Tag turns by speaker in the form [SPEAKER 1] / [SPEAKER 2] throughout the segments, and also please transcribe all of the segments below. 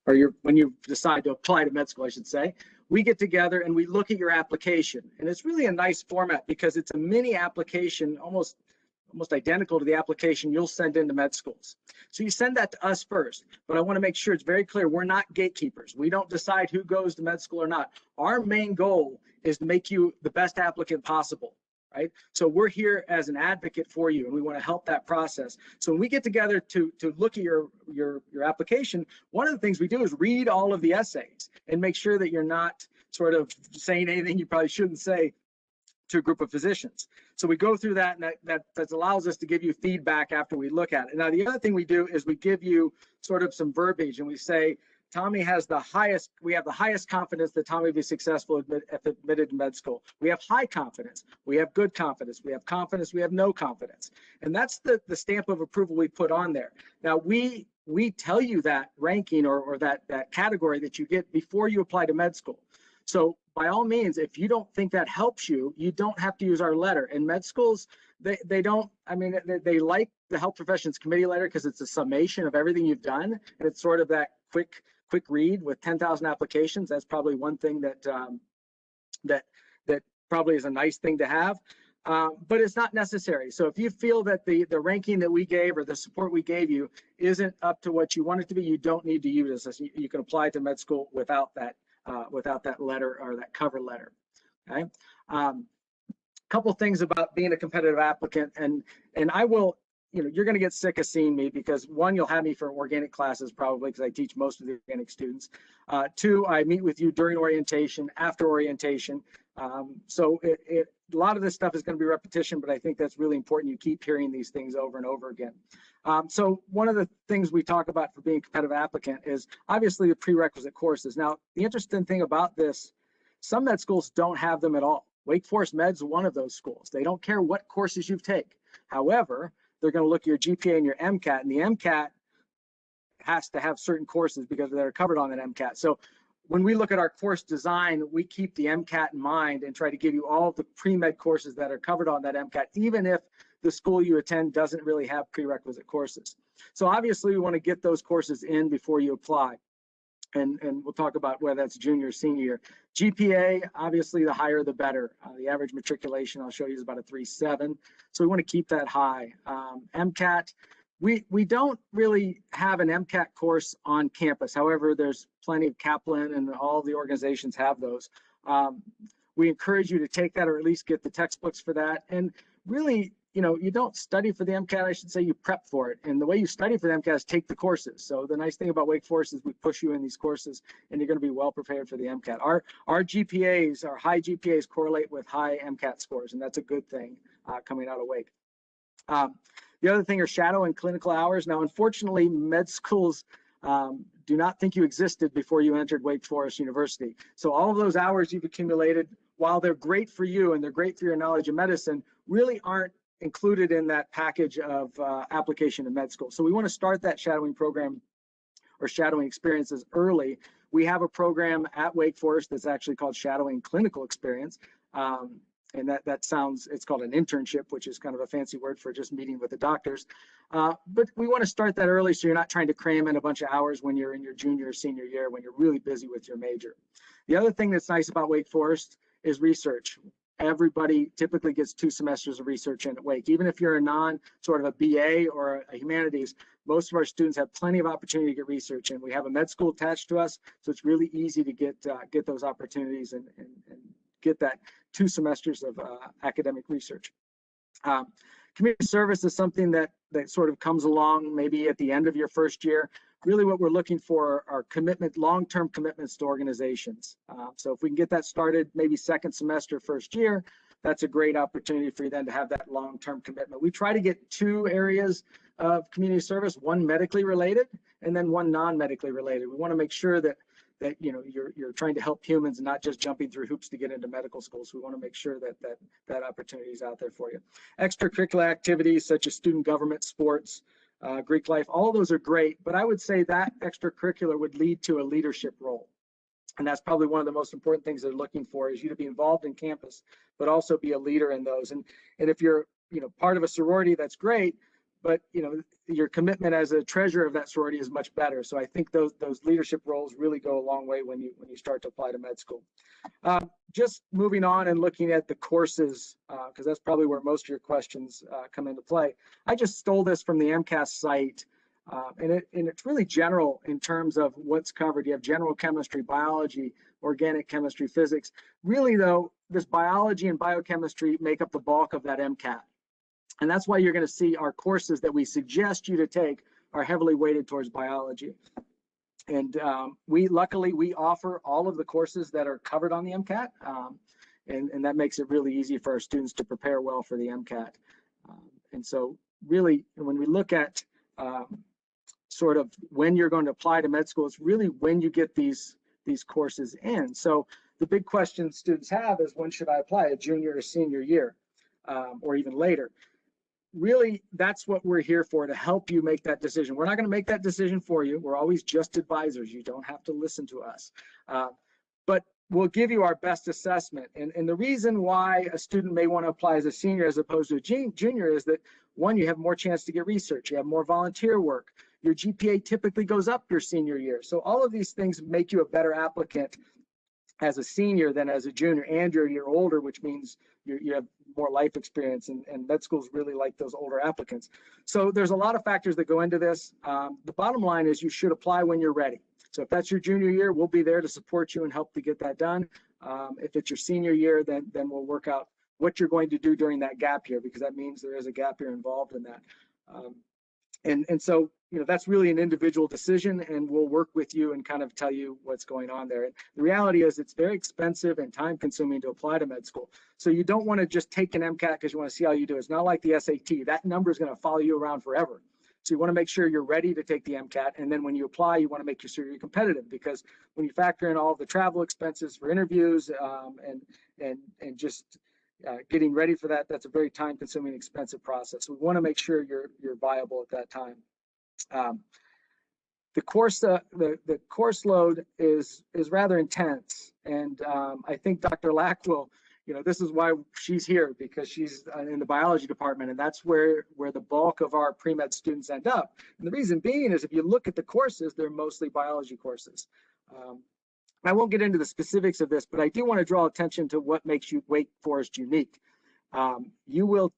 [SPEAKER 1] or when you decide to apply to med school, I should say, we get together and we look at your application. And it's really a nice format because it's a mini application, almost identical to the application you'll send into med schools. So you send that to us first, but I want to make sure it's very clear we're not gatekeepers. We don't decide who goes to med school or not. Our main goal is to make you the best applicant possible, right? So we're here as an advocate for you, and we want to help that process. So when we get together to look at your application, one of the things we do is read all of the essays and make sure that you're not sort of saying anything you probably shouldn't say to a group of physicians. So we go through that, and that allows us to give you feedback after we look at it. Now, the other thing we do is we give you sort of some verbiage, and we say, Tommy has the highest, we have the highest confidence that Tommy will be successful if admitted to med school. We have high confidence, we have good confidence, we have confidence, we have no confidence. And that's the stamp of approval we put on there. Now, we tell you that ranking or that category that you get before you apply to med school. So by all means, if you don't think that helps you, you don't have to use our letter. And med schools, they don't, I mean, they like the Health Professions Committee letter because it's a summation of everything you've done. And it's sort of that quick read with 10,000 applications. That's probably one thing that that probably is a nice thing to have. But it's not necessary. So if you feel that the ranking that we gave or the support we gave you isn't up to what you want it to be, you don't need to use this. You can apply to med school without that letter or that cover letter. Okay. Couple things about being a competitive applicant, and I will, you're going to get sick of seeing me because one, you'll have me for organic classes probably because I teach most of the organic students. Two, I meet with you during orientation, after orientation. So a lot of this stuff is going to be repetition, but I think that's really important. You keep hearing these things over and over again. So one of the things we talk about for being a competitive applicant is obviously the prerequisite courses. Now, the interesting thing about this, some med schools don't have them at all. Wake Forest Med's one of those schools. They don't care what courses you take. However, they're going to look at your GPA and your MCAT, and the MCAT has to have certain courses because they're covered on that MCAT. So when we look at our course design, we keep the MCAT in mind and try to give you all of the pre-med courses that are covered on that MCAT, even if the school you attend doesn't really have prerequisite courses. So obviously we want to get those courses in before you apply. And we'll talk about whether that's junior or senior year. GPA, obviously the higher the better. The average matriculation I'll show you is about a 3.7. So we want to keep that high. MCAT, we don't really have an MCAT course on campus. However, there's plenty of Kaplan and all the organizations have those. We encourage you to take that or at least get the textbooks for that. And really, you don't study for the MCAT, I should say, you prep for it. And the way you study for the MCAT is take the courses. So the nice thing about Wake Forest is we push you in these courses and you're going to be well prepared for the MCAT. Our GPAs, our high GPAs correlate with high MCAT scores, and that's a good thing coming out of Wake. The other thing are shadow and clinical hours. Now, unfortunately, med schools do not think you existed before you entered Wake Forest University. So all of those hours you've accumulated, while they're great for you and they're great for your knowledge of medicine, really aren't included in that package of application to med school. So we want to start that shadowing program or shadowing experiences early. We have a program at Wake Forest that's actually called Shadowing Clinical Experience. And that sounds, it's called an internship, which is kind of a fancy word for just meeting with the doctors. But we want to start that early so you're not trying to cram in a bunch of hours when you're in your junior or senior year, when you're really busy with your major. The other thing that's nice about Wake Forest is research. Everybody typically gets 2 semesters of research in at Wake. Even if you're a sort of a BA or a humanities, most of our students have plenty of opportunity to get research, and we have a med school attached to us, so it's really easy to get those opportunities and get that 2 semesters of academic research. Community service is something that sort of comes along maybe at the end of your first year. Really what we're looking for are long-term commitments to organizations. So if we can get that started maybe second semester, first year, that's a great opportunity for you then to have that long-term commitment. We try to get 2 areas of community service, one medically related and then one non-medically related. We want to make sure that you're trying to help humans and not just jumping through hoops to get into medical school. So we want to make sure that opportunity is out there for you. Extracurricular activities such as student government, sports, Greek life, all those are great, but I would say that extracurricular would lead to a leadership role. And that's probably one of the most important things they're looking for, is you to be involved in campus, but also be a leader in those. And if you're part of a sorority, that's great, but your commitment as a treasurer of that sorority is much better. So I think those leadership roles really go a long way when you start to apply to med school. Just moving on and looking at the courses, because that's probably where most of your questions come into play. I just stole this from the MCAS site, and it's really general in terms of what's covered. You have general chemistry, biology, organic chemistry, physics. Really though, this biology and biochemistry make up the bulk of that MCAT. And that's why you're going to see our courses that we suggest you to take are heavily weighted towards biology. And luckily we offer all of the courses that are covered on the MCAT, and that makes it really easy for our students to prepare well for the MCAT. And so really, when we look at sort of when you're going to apply to med school, it's really when you get these courses in. So the big question students have is, when should I apply, a junior or senior year, or even later? Really, that's what we're here for, to help you make that decision. We're not going to make that decision for you. We're always just advisors. You don't have to listen to us. But we'll give you our best assessment. And the reason why a student may want to apply as a senior as opposed to a junior is that, one, you have more chance to get research. You have more volunteer work. Your GPA typically goes up your senior year. So all of these things make you a better applicant as a senior than as a junior, and you're a year older, which means you have more life experience, and med schools really like those older applicants. So there's a lot of factors that go into this. The bottom line is you should apply when you're ready. So if that's your junior year, we'll be there to support you and help to get that done. If it's your senior year, then we'll work out what you're going to do during that gap year, because that means there is a gap year involved in that. And so, that's really an individual decision, and we'll work with you and kind of tell you what's going on there. And the reality is it's very expensive and time consuming to apply to med school. So you don't want to just take an MCAT because you want to see how you do. It's not like the SAT. That number is going to follow you around forever. So you want to make sure you're ready to take the MCAT. And then when you apply, you want to make sure you're competitive, because when you factor in all the travel expenses for interviews, and just getting ready for that, that's a very time consuming, expensive process. So we want to make sure you're viable at that time. The course load is rather intense, and I think Dr. Lack will, this is why she's here, because she's in the biology department, and that's where the bulk of our pre-med students end up. And the reason being is, if you look at the courses, they're mostly biology courses. I won't get into the specifics of this, but I do want to draw attention to what makes Wake Forest unique. You will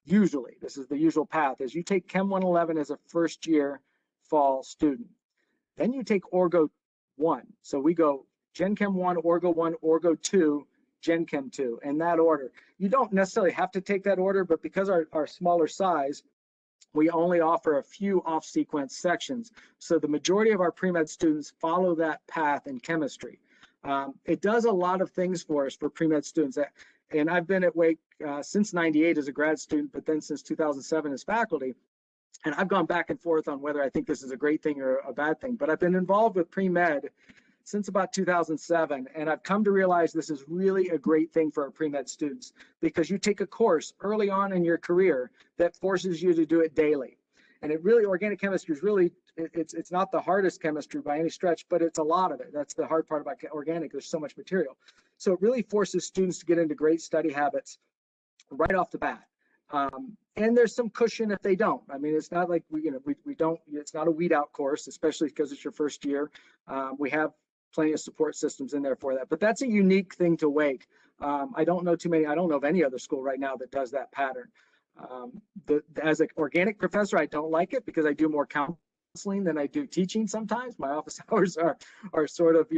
[SPEAKER 1] usually, this is the usual path, is you take Chem 111 as a first year fall student. Then you take Orgo 1. So we go Gen Chem 1, Orgo 1, Orgo 2, Gen Chem 2, in that order. You don't necessarily have to take that order, but because our smaller size, we only offer a few off-sequence sections. So the majority of our pre-med students follow that path in chemistry. It does a lot of things for us for pre-med students. And I've been at Wake since '98 as a grad student, but then since 2007 as faculty. And I've gone back and forth on whether I think this is a great thing or a bad thing. But I've been involved with pre-med since about 2007, and I've come to realize this is really a great thing for our pre-med students, because you take a course early on in your career that forces you to do it daily. And it really, organic chemistry is really, it's not the hardest chemistry by any stretch, but it's a lot of it. That's the hard part about organic. There's so much material. So it really forces students to get into great study habits right off the bat. And there's some cushion if they don't. I mean, it's not like we don't, it's not a weed out course, especially because it's your first year. We have plenty of support systems in there for that, but that's a unique thing to Wake. I don't know of any other school right now that does that pattern. As an organic professor, I don't like it, because I do more counseling than I do teaching sometimes. My office hours are sort of,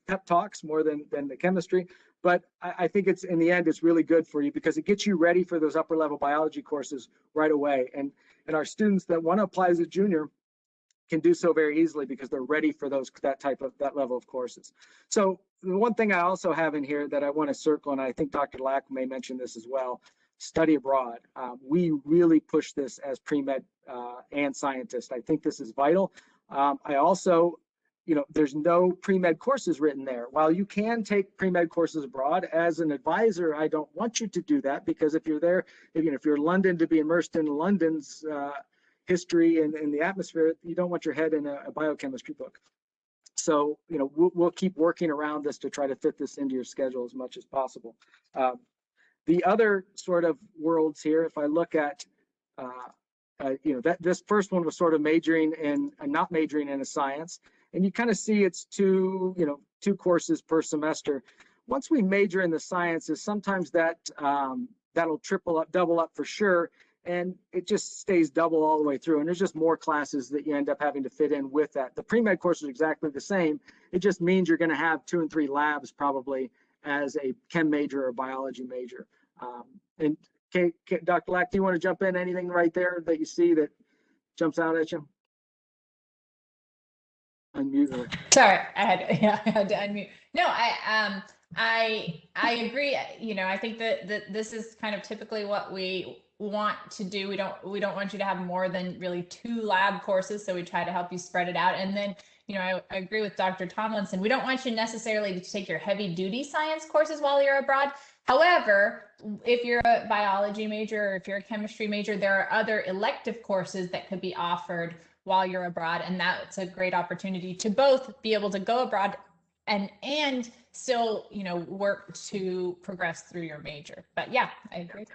[SPEAKER 1] pep talks more than the chemistry. But I think it's, in the end, it's really good for you, because it gets you ready for those upper level biology courses right away. And our students that want to apply as a junior can do so very easily, because they're ready for that level of courses. So the one thing I also have in here that I want to circle, and I think Dr. Lack may mention this as well, study abroad. We really push this as pre-med and scientists. I think this is vital. I also, there's no pre-med courses written there. While you can take pre-med courses abroad, as an advisor, I don't want you to do that, because if you're there, if you're in London, to be immersed in London's history and the atmosphere, you don't want your head in a biochemistry book. So, we'll keep working around this to try to fit this into your schedule as much as possible. The other sort of worlds here, if I look at you know, that this first one was sort of majoring in not majoring in a science, and you kind of see it's two courses per semester. Once we major in the sciences, sometimes that that'll triple up, double up for sure, and it just stays double all the way through. And there's just more classes that you end up having to fit in with that. The pre-med course is exactly the same. It just means you're going to have 2 and 3 labs probably as a chem major or biology major. And Dr. Lack, do you want to jump in? Anything right there that you see that jumps out at you? Unmute.
[SPEAKER 2] Sorry, I had to unmute. No, I agree. You know, I think that this is kind of typically what we want to do. We don't want you to have more than really 2 lab courses, so we try to help you spread it out. And then, you know, I agree with Dr. Tomlinson. We don't want you necessarily to take your heavy duty science courses while you're abroad. However, if you're a biology major or if you're a chemistry major, there are other elective courses that could be offered while you're abroad, and that's a great opportunity to both be able to go abroad and still, you know, work to progress through your major. But yeah, I agree.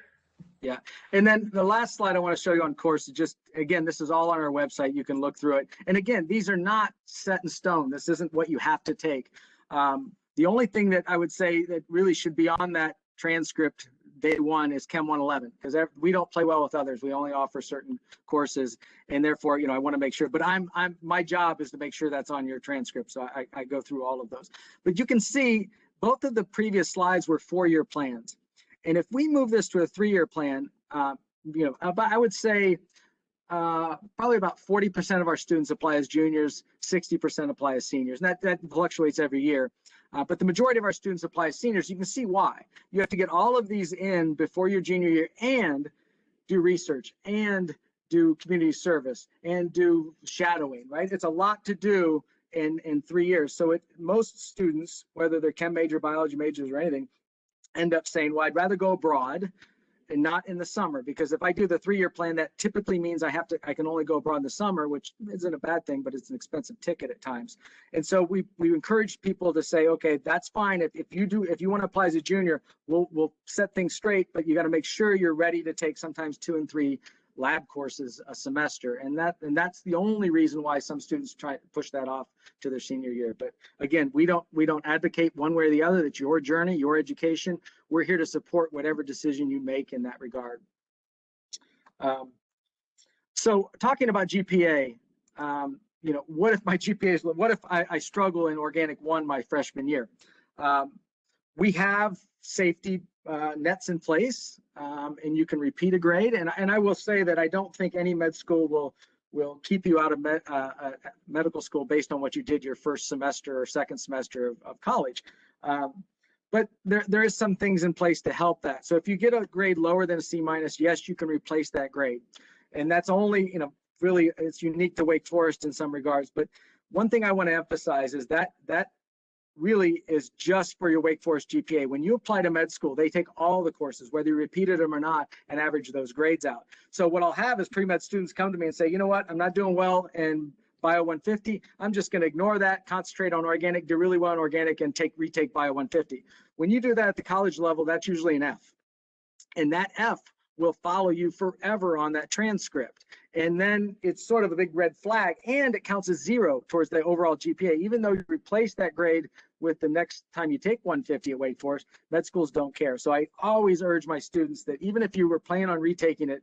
[SPEAKER 1] Yeah, and then the last slide I want to show you on courses, just again, this is all on our website. You can look through it. And again, these are not set in stone. This isn't what you have to take. The only thing that I would say that really should be on that transcript day one is Chem 111, because we don't play well with others. We only offer certain courses, and therefore, you know, I want to make sure. But my job is to make sure that's on your transcript. So I go through all of those. But you can see both of the previous slides were 4-year plans. And if we move this to a 3-year plan, you know, I would say probably about 40% of our students apply as juniors, 60% apply as seniors. And that fluctuates every year. But the majority of our students apply as seniors. You can see why. You have to get all of these in before your junior year and do research and do community service and do shadowing, right? It's a lot to do in 3 years. So most students, whether they're chem major, biology majors or anything, end up saying, well, I'd rather go abroad and not in the summer, because if I do the 3-year plan, that typically means I can only go abroad in the summer, which isn't a bad thing, but it's an expensive ticket at times. And so we encourage people to say, okay, that's fine. If you want to apply as a junior, we'll set things straight, but you got to make sure you're ready to take sometimes 2 and 3 lab courses a semester, and that's the only reason why some students try to push that off to their senior year. But again, we don't advocate one way or the other. That's your journey, your education. We're here to support whatever decision you make in that regard. So talking about GPA, you know, what if my GPA is, what if I struggle in Organic 1 my freshman year? We have safety nets in place, and you can repeat a grade. And I will say that I don't think any med school will keep you out of medical school based on what you did your first semester or second semester of college. But there is some things in place to help that. So if you get a grade lower than a C-, yes, you can replace that grade. And that's only, you know, really, it's unique to Wake Forest in some regards. But one thing I want to emphasize is that really is just for your Wake Forest GPA. When you apply to med school, they take all the courses, whether you repeated them or not, and average those grades out. So what I'll have is pre-med students come to me and say, you know what, I'm not doing well in Bio 150. I'm just going to ignore that, concentrate on organic, do really well in organic, and retake Bio 150. When you do that at the college level, that's usually an F. And that F will follow you forever on that transcript. And then it's sort of a big red flag, and it counts as 0 towards the overall GPA. Even though you replace that grade with the next time you take 150 at Wake Forest, med schools don't care. So I always urge my students that even if you were planning on retaking it,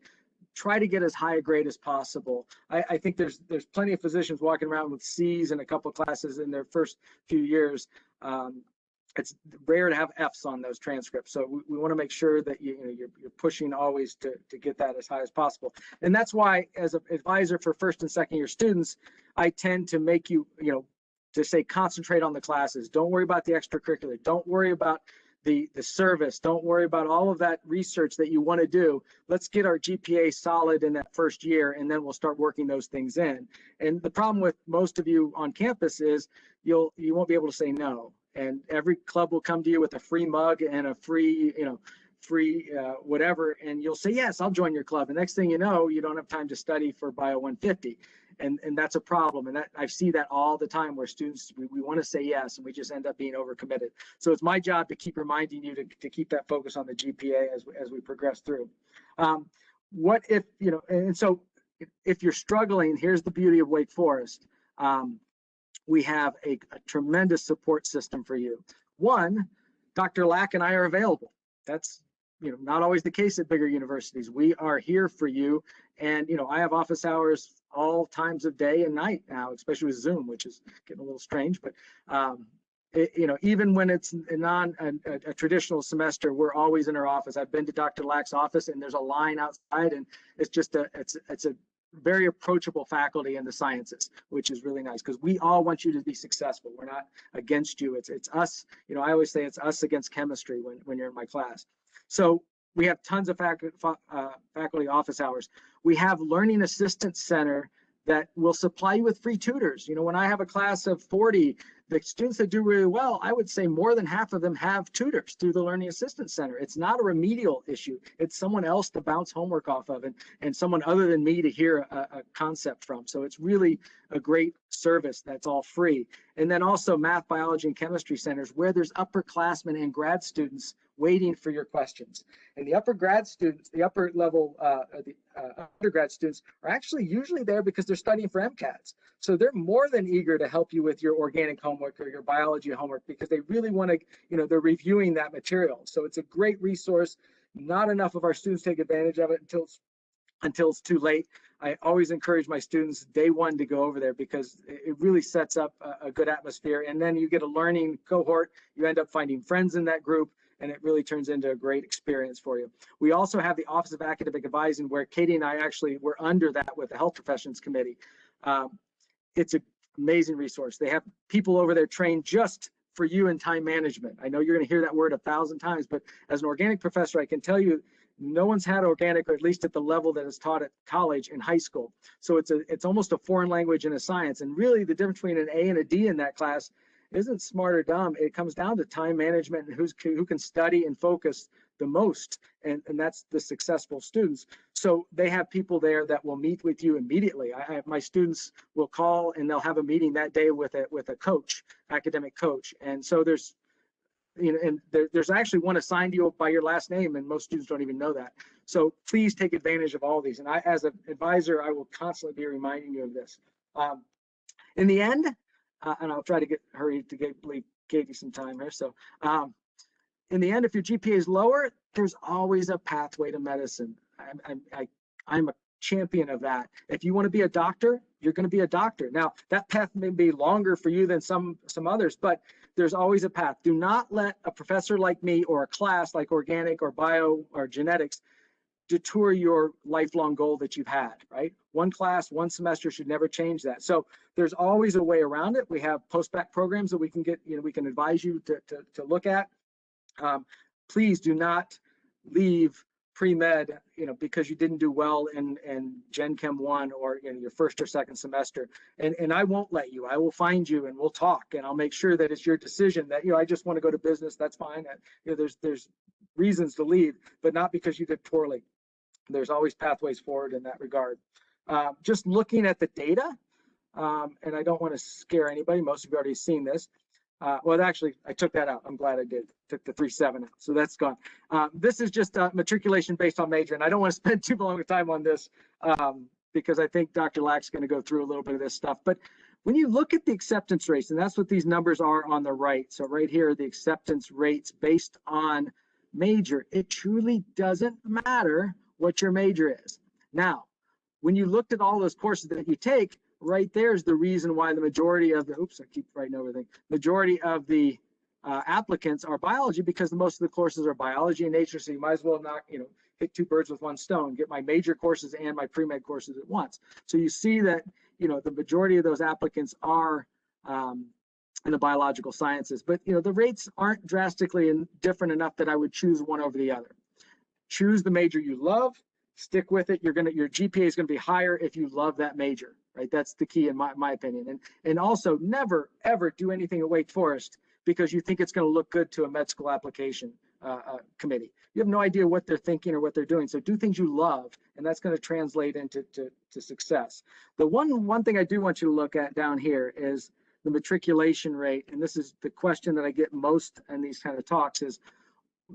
[SPEAKER 1] try to get as high a grade as possible. I think there's plenty of physicians walking around with C's in a couple classes in their first few years. It's rare to have F's on those transcripts. So we want to make sure that you're pushing always to get that as high as possible. And that's why, as an advisor for first and second year students, I tend to make you, to say concentrate on the classes. Don't worry about the extracurricular. Don't worry about the service. Don't worry about all of that research that you want to do. Let's get our GPA solid in that first year, and then we'll start working those things in. And the problem with most of you on campus is you won't be able to say no. And every club will come to you with a free mug and a free, whatever, and you'll say, yes, I'll join your club. And next thing you know, you don't have time to study for Bio 150. And that's a problem. And I see that all the time where students, we want to say yes, and we just end up being overcommitted. So it's my job to keep reminding you to keep that focus on the GPA as we progress through. What if, and so if you're struggling, here's the beauty of Wake Forest. We have a tremendous support system for you. One, Dr. Lack and I are available. That's not always the case at bigger universities. We are here for you. And, I have office hours all times of day and night now, especially with Zoom, which is getting a little strange. But, even when it's a traditional semester, we're always in our office. I've been to Dr. Lack's office, and there's a line outside, and it's just it's a very approachable faculty in the sciences, which is really nice because we all want you to be successful. We're not against you. It's us. I always say it's us against chemistry when you're in my class. So we have tons of faculty office hours. We have Learning Assistance Center that will supply you with free tutors. When I have a class of 40, the students that do really well, I would say more than half of them have tutors through the Learning Assistance Center. It's not a remedial issue. It's someone else to bounce homework off of and someone other than me to hear a concept from. So it's really a great service that's all free. And then also math, biology, and chemistry centers where there's upperclassmen and grad students waiting for your questions. And the upper students, the upper level, undergrad students are actually usually there because they're studying for MCATs. So they're more than eager to help you with your organic homework or your biology homework because they really want to, they're reviewing that material. So it's a great resource. Not enough of our students take advantage of it until it's too late. I always encourage my students day one to go over there because it really sets up a good atmosphere. And then you get a learning cohort. You end up finding friends in that group, and it really turns into a great experience for you. We also have the Office of Academic Advising where Katie and I actually were under that with the Health Professions Committee. It's an amazing resource. They have people over there trained just for you in time management. I know you're going to hear that word 1,000 times, but as an organic professor, I can tell you no one's had organic, or at least at the level that is taught at college and high school. So it's almost a foreign language in a science. And really the difference between an A and a D in that class isn't smart or dumb. It comes down to time management and who can study and focus the most. And that's the successful students. So they have people there that will meet with you immediately. My students will call and they'll have a meeting that day with a coach, academic coach. And so there's actually one assigned to you by your last name, and most students don't even know that. So please take advantage of all these. And I, as an advisor, I will constantly be reminding you of this. In the end, and I'll try to hurry to leave Katie some time here. So in the end, if your GPA is lower, there's always a pathway to medicine. I'm a champion of that. If you want to be a doctor, you're going to be a doctor. Now, that path may be longer for you than some others, but there's always a path. Do not let a professor like me or a class like organic or bio or genetics detour your lifelong goal that you've had, right? One class, one semester should never change that. So there's always a way around it. We have post-bac programs that we can get, we can advise you to look at. Please do not leave pre-med, because you didn't do well in Gen Chem 1 or your first or second semester. And I won't let you. I will find you and we'll talk, and I'll make sure that it's your decision that, I just want to go to business. That's fine. There's reasons to leave, but not because you did poorly. There's always pathways forward in that regard. Just looking at the data, and I don't want to scare anybody. Most of you already seen this. Well, actually, I took that out. I'm glad I did. Took the 3.7 out, so that's gone. This is just matriculation based on major, and I don't want to spend too long a time on this because I think Dr. Lack's going to go through a little bit of this stuff. But when you look at the acceptance rates, and that's what these numbers are on the right. So right here, the acceptance rates based on major. It truly doesn't matter what your major is. Now, when you looked at all those courses that you take, right there's the reason why the majority of the, I keep writing everything, majority of the applicants are biology, because most of the courses are biology in nature. So you might as well not, hit two birds with one stone, get my major courses and my pre-med courses at once. So you see that, the majority of those applicants are in the biological sciences, but the rates aren't drastically different enough that I would choose one over the other. Choose the major you love, stick with it. Your GPA is going to be higher if you love that major, right? That's the key in my opinion. And also never, ever do anything at Wake Forest because you think it's going to look good to a med school application committee. You have no idea what they're thinking or what they're doing. So do things you love, and that's going to translate into success. The one thing I do want you to look at down here is the matriculation rate. And this is the question that I get most in these kind of talks is,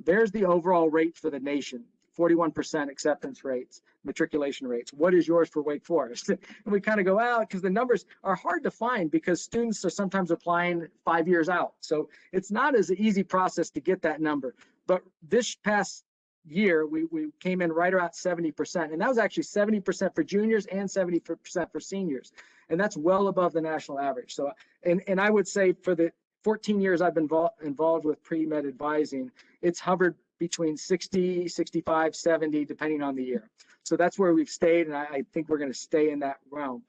[SPEAKER 1] there's the overall rate for the nation. 41% acceptance rates, matriculation rates. What is yours for Wake Forest? And we kind of go out because the numbers are hard to find because students are sometimes applying 5 years out. So it's not as an easy process to get that number. But this past year, we came in right around 70%. And that was actually 70% for juniors and 70% for seniors. And that's well above the national average. So, and I would say for the 14 years I've been involved with pre-med advising, it's hovered between 60, 65, 70, depending on the year. So that's where we've stayed, and I think we're going to stay in that realm.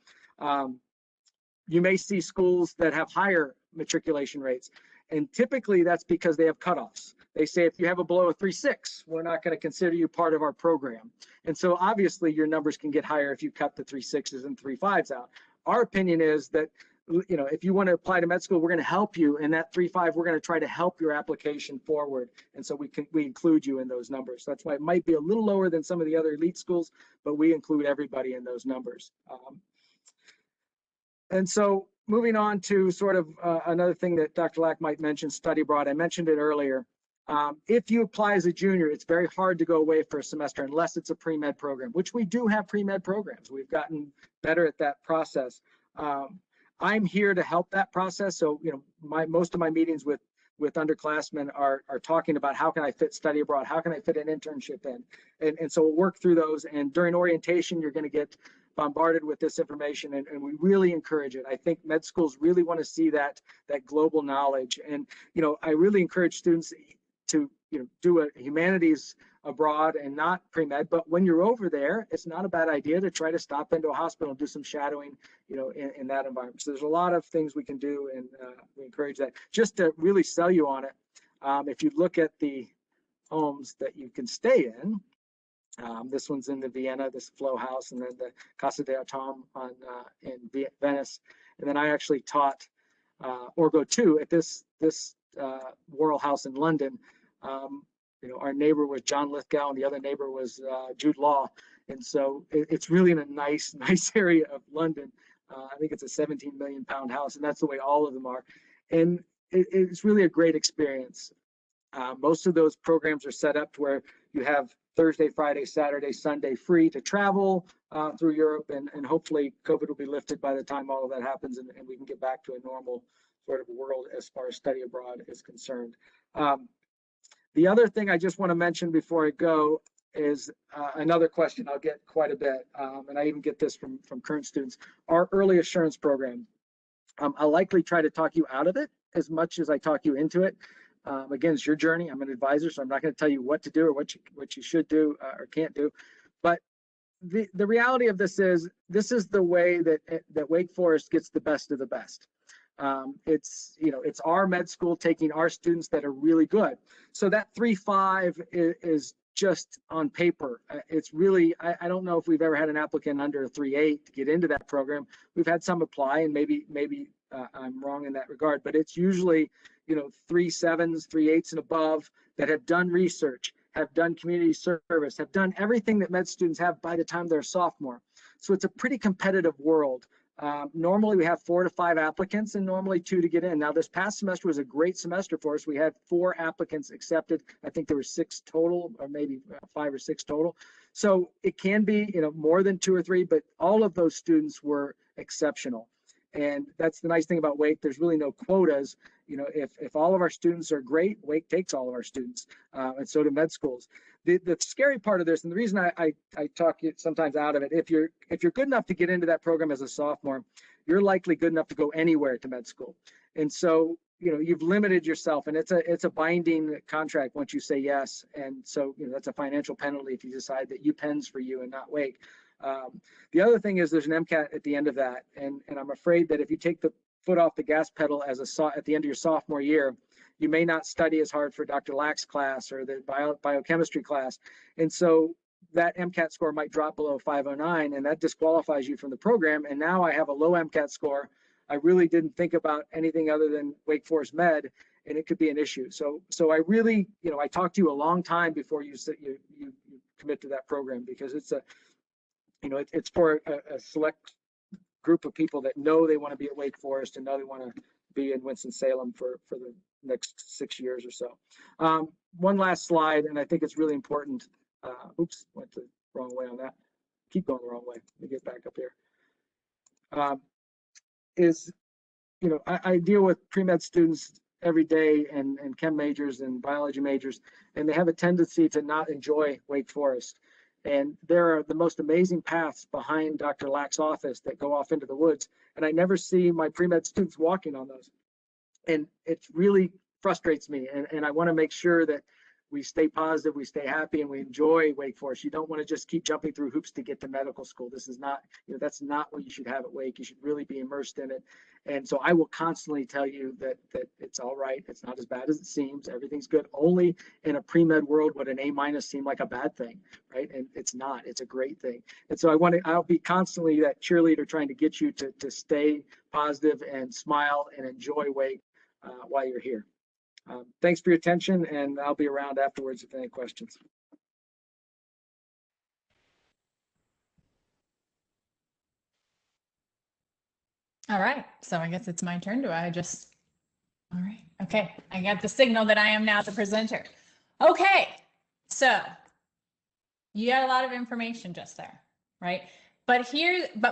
[SPEAKER 1] You may see schools that have higher matriculation rates, and typically that's because they have cutoffs. They say if you have a below a 3.6, we're not going to consider you part of our program. And so obviously your numbers can get higher if you cut the 3.6s and 3.5s out. Our opinion is that, you know, if you want to apply to med school, we're going to help you, and that 3.5, we're going to try to help your application forward. And so we include you in those numbers. That's why it might be a little lower than some of the other elite schools, but we include everybody in those numbers. And so moving on to sort of another thing that Dr. Lack might mention, study abroad. I mentioned it earlier. If you apply as a junior, it's very hard to go away for a semester unless it's a pre-med program, which we do have pre-med programs. We've gotten better at that process. I'm here to help that process. So, you know, most of my meetings with underclassmen are talking about how can I fit study abroad? How can I fit an internship in? And so we'll work through those. And during orientation, you're going to get bombarded with this information, and we really encourage it. I think med schools really want to see that global knowledge. And, you know, I really encourage students to, you know, do a humanities abroad and not pre-med, but when you're over there, it's not a bad idea to try to stop into a hospital and do some shadowing, you know, in that environment. So there's a lot of things we can do, and we encourage that. Just to really sell you on it, if you look at the homes that you can stay in, this one's in the Vienna, this Flow House, and then the Casa de Automne in Venice. And then I actually taught Orgo 2 at this Worrell House in London. You know, our neighbor was John Lithgow, and the other neighbor was Jude Law. And so it's really in a nice area of London. I think it's a 17 million pound house, and that's the way all of them are. And it's really a great experience. Most of those programs are set up to where you have Thursday, Friday, Saturday, Sunday free to travel through Europe, and hopefully COVID will be lifted by the time all of that happens, and we can get back to a normal sort of world as far as study abroad is concerned. The other thing I just want to mention before I go is another question I'll get quite a bit, and I even get this from current students. Our early assurance program, I'll likely try to talk you out of it as much as I talk you into it. Again, it's your journey. I'm an advisor, so I'm not going to tell you what to do or what you should do or can't do. But the reality of this is the way that Wake Forest gets the best of the best. It's, you know, it's our med school taking our students that are really good. So that 3.5 is just on paper. It's really, I don't know if we've ever had an applicant under a 3.8 to get into that program. We've had some apply, and maybe I'm wrong in that regard, but it's usually, you know, 3.7s, 3.8s and above that have done research, have done community service, have done everything that med students have by the time they're a sophomore. So it's a pretty competitive world. Normally we have 4 to 5 applicants and normally 2 to get in. Now this past semester was a great semester for us. We had 4 applicants accepted. I think there were 6 total, or maybe 5 or 6 total. So it can be, you know, more than 2 or 3, but all of those students were exceptional. And that's the nice thing about Wake. There's really no quotas. You know, if all of our students are great, Wake takes all of our students, and so do med schools. The scary part of this, and the reason I talk you sometimes out of it, if you're good enough to get into that program as a sophomore, you're likely good enough to go anywhere to med school. And so, you know, you've limited yourself, and it's a binding contract once you say yes. And so, you know, that's a financial penalty if you decide that UPenn's for you and not Wake. The other thing is there's an MCAT at the end of that, and I'm afraid that if you take the foot off the gas pedal at the end of your sophomore year, you may not study as hard for Dr. Lack's class or the biochemistry class, and so that MCAT score might drop below 509, and that disqualifies you from the program. And now I have a low MCAT score. I really didn't think about anything other than Wake Forest Med, and it could be an issue. So I really, you know, I talked to you a long time before you commit to that program, because it's a, you know, it's for a select group of people that know they want to be at Wake Forest and know they want to be in Winston-Salem for the next 6 years or so. One last slide, and I think it's really important. Oops, went the wrong way on that. Keep going the wrong way. Let me get back up here. Is, you know, I deal with pre-med students every day and chem majors and biology majors, and they have a tendency to not enjoy Wake Forest. And there are the most amazing paths behind Dr. Lack's office that go off into the woods. And I never see my pre-med students walking on those. And it really frustrates me. And I want to make sure that we stay positive, we stay happy, and we enjoy Wake Forest. You don't want to just keep jumping through hoops to get to medical school. This is not, you know, that's not what you should have at Wake. You should really be immersed in it. And so I will constantly tell you that it's all right. It's not as bad as it seems. Everything's good. Only in a pre-med world would an A- seem like a bad thing, right? And it's not. It's a great thing. And so I'll be constantly that cheerleader trying to get you to stay positive and smile and enjoy Wake while you're here. Thanks for your attention, and I'll be around afterwards if any questions.
[SPEAKER 2] All right, so I guess it's my turn. Do I just, all right, okay. I got the signal that I am now the presenter. Okay, so you got a lot of information just there, right? But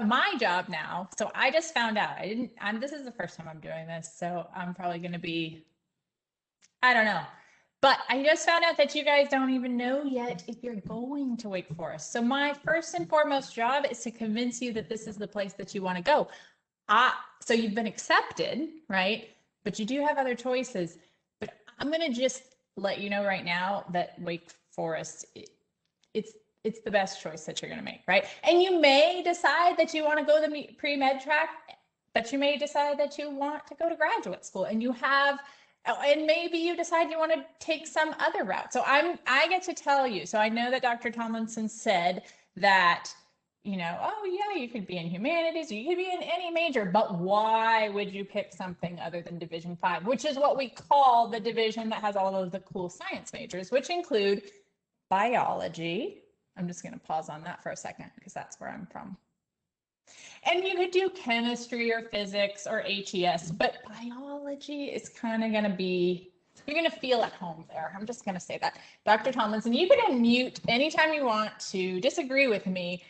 [SPEAKER 2] my job now, so I just found out, this is the first time I'm doing this, so I'm probably gonna be, I don't know. But I just found out that you guys don't even know yet if you're going to Wake Forest. So my first and foremost job is to convince you that this is the place that you want to go. So you've been accepted, right? But you do have other choices. But I'm going to just let you know right now that Wake Forest, it's the best choice that you're going to make, right? And you may decide that you want to go the pre-med track, but you may decide that you want to go to graduate school, and and maybe you decide you want to take some other route. So I get to tell you. So I know that Dr. Tomlinson said that, you know, oh yeah, you could be in humanities, or you could be in any major, but why would you pick something other than Division 5, which is what we call the division that has all of the cool science majors, which include biology. I'm just going to pause on that for a second because that's where I'm from. And you could do chemistry or physics or HES, but biology is kind of going to be, you're going to feel at home there. I'm just going to say that. Dr. Tomlinson, you can unmute anytime you want to disagree with me.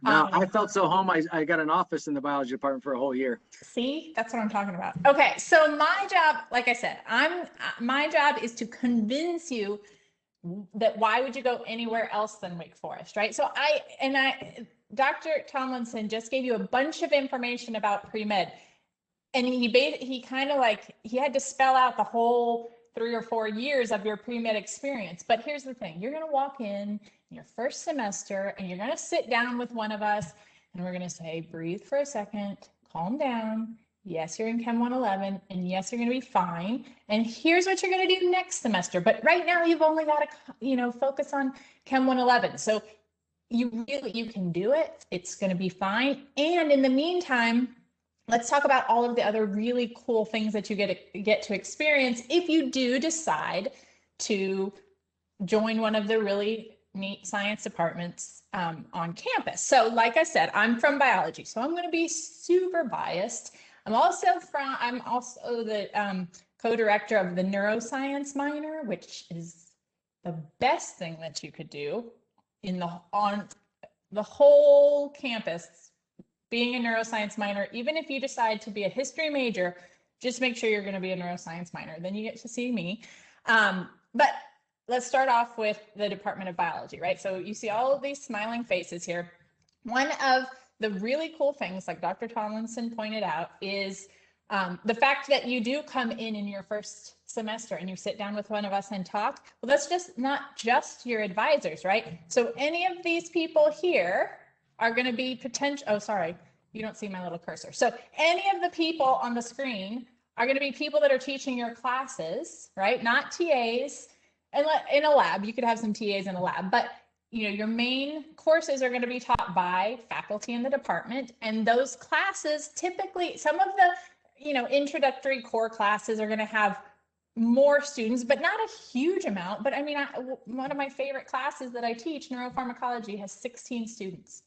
[SPEAKER 1] No, I felt so home. I got an office in the biology department for a whole year.
[SPEAKER 2] See, that's what I'm talking about. Okay, so my job, like I said, my job is to convince you that why would you go anywhere else than Wake Forest, right? So Dr. Tomlinson just gave you a bunch of information about pre-med, and he kind of like, he had to spell out the whole 3 or 4 years of your pre-med experience. But here's the thing, you're going to walk in your first semester and you're going to sit down with one of us and we're going to say, breathe for a second, calm down. Yes, you're in Chem 111, and yes, you're going to be fine. And here's what you're going to do next semester. But right now you've only got to, focus on Chem 111. So you can do it. It's going to be fine. And in the meantime, let's talk about all of the other really cool things that you get to experience if you do decide to join one of the really neat science departments on campus. So like I said, I'm from biology, so I'm going to be super biased. I'm also the co-director of the neuroscience minor, which is the best thing that you could do on the whole campus. Being a neuroscience minor, even if you decide to be a history major, just make sure you're going to be a neuroscience minor. Then you get to see me. But let's start off with the Department of Biology, right? So you see all of these smiling faces here. One of the really cool things, like Dr. Tomlinson pointed out, is the fact that you do come in your first semester and you sit down with one of us and talk. Well, that's just not just your advisors, right? So any of these people here are going to be potential. Oh, sorry, you don't see my little cursor. So any of the people on the screen are going to be people that are teaching your classes, right? Not TAs. And in a lab, you could have some TAs in a lab, but your main courses are going to be taught by faculty in the department. And those classes, typically, some of the introductory core classes are going to have more students, but not a huge amount. But I mean, one of my favorite classes that I teach, neuropharmacology, has 16 students,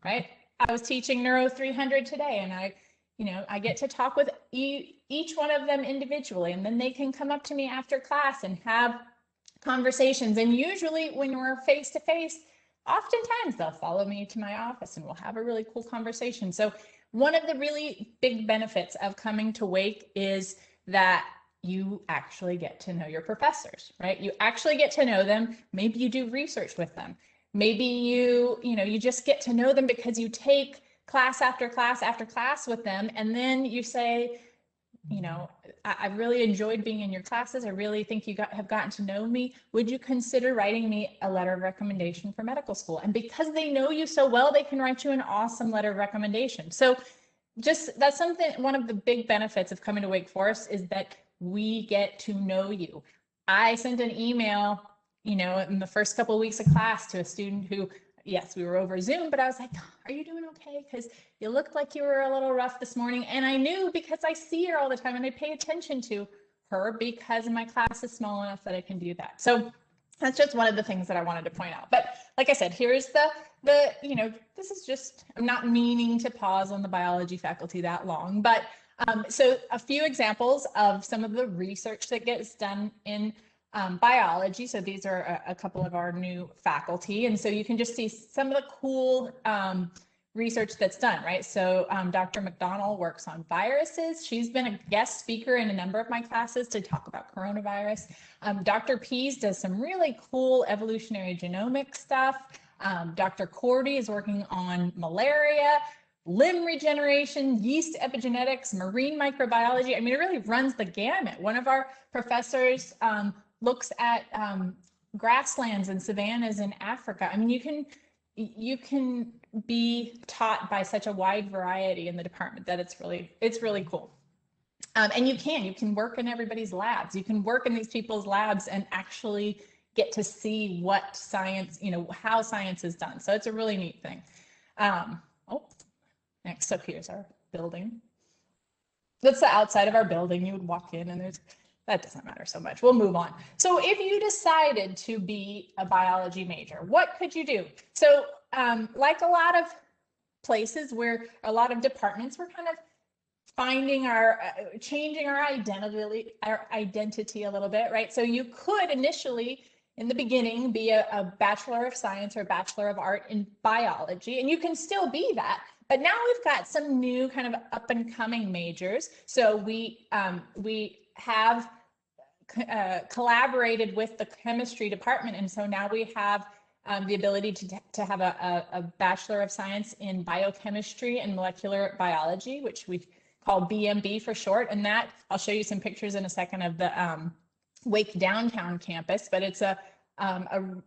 [SPEAKER 2] right? I was teaching Neuro 300 today, and I get to talk with each one of them individually, and then they can come up to me after class and have conversations. And usually when we're face to face, oftentimes they'll follow me to my office and we'll have a really cool conversation. So one of the really big benefits of coming to Wake is that you actually get to know your professors, right? You actually get to know them. Maybe you do research with them. Maybe you just get to know them because you take class after class after class with them. And then you say, I really enjoyed being in your classes. I really think you have gotten to know me. Would you consider writing me a letter of recommendation for medical school? And because they know you so well, they can write you an awesome letter of recommendation. So that's one of the big benefits of coming to Wake Forest is that we get to know you. I sent an email, in the first couple of weeks of class to a student who, yes, we were over Zoom, but I was like, are you doing okay? Because you looked like you were a little rough this morning. And I knew because I see her all the time and I pay attention to her because my class is small enough that I can do that. So that's just one of the things that I wanted to point out. But like I said, here's this is just, I'm not meaning to pause on the biology faculty that long, but so a few examples of some of the research that gets done in biology. So these are a couple of our new faculty. And so you can just see some of the cool research that's done, right? So Dr. McDonald works on viruses. She's been a guest speaker in a number of my classes to talk about coronavirus. Dr. Pease does some really cool evolutionary genomic stuff. Dr. Cordy is working on malaria, limb regeneration, yeast epigenetics, marine microbiology. I mean, it really runs the gamut. One of our professors looks at grasslands and savannas in Africa. I mean, you can be taught by such a wide variety in the department that it's really cool. And you can work in everybody's labs. You can work in these people's labs and actually get to see what science, how science is done. So it's a really neat thing. Next, so here's our building. That's the outside of our building. You would walk in and that doesn't matter so much. We'll move on. So if you decided to be a biology major, what could you do? So like a lot of places where a lot of departments, we're kind of finding changing our identity a little bit, right? So you could initially, in the beginning, be a Bachelor of Science or Bachelor of Art in biology, and you can still be that. But now we've got some new kind of up and coming majors. So we have collaborated with the chemistry department. And so now we have the ability to have a Bachelor of Science in biochemistry and molecular biology, which we call BMB for short. And that, I'll show you some pictures in a second of the Wake downtown campus, but it's a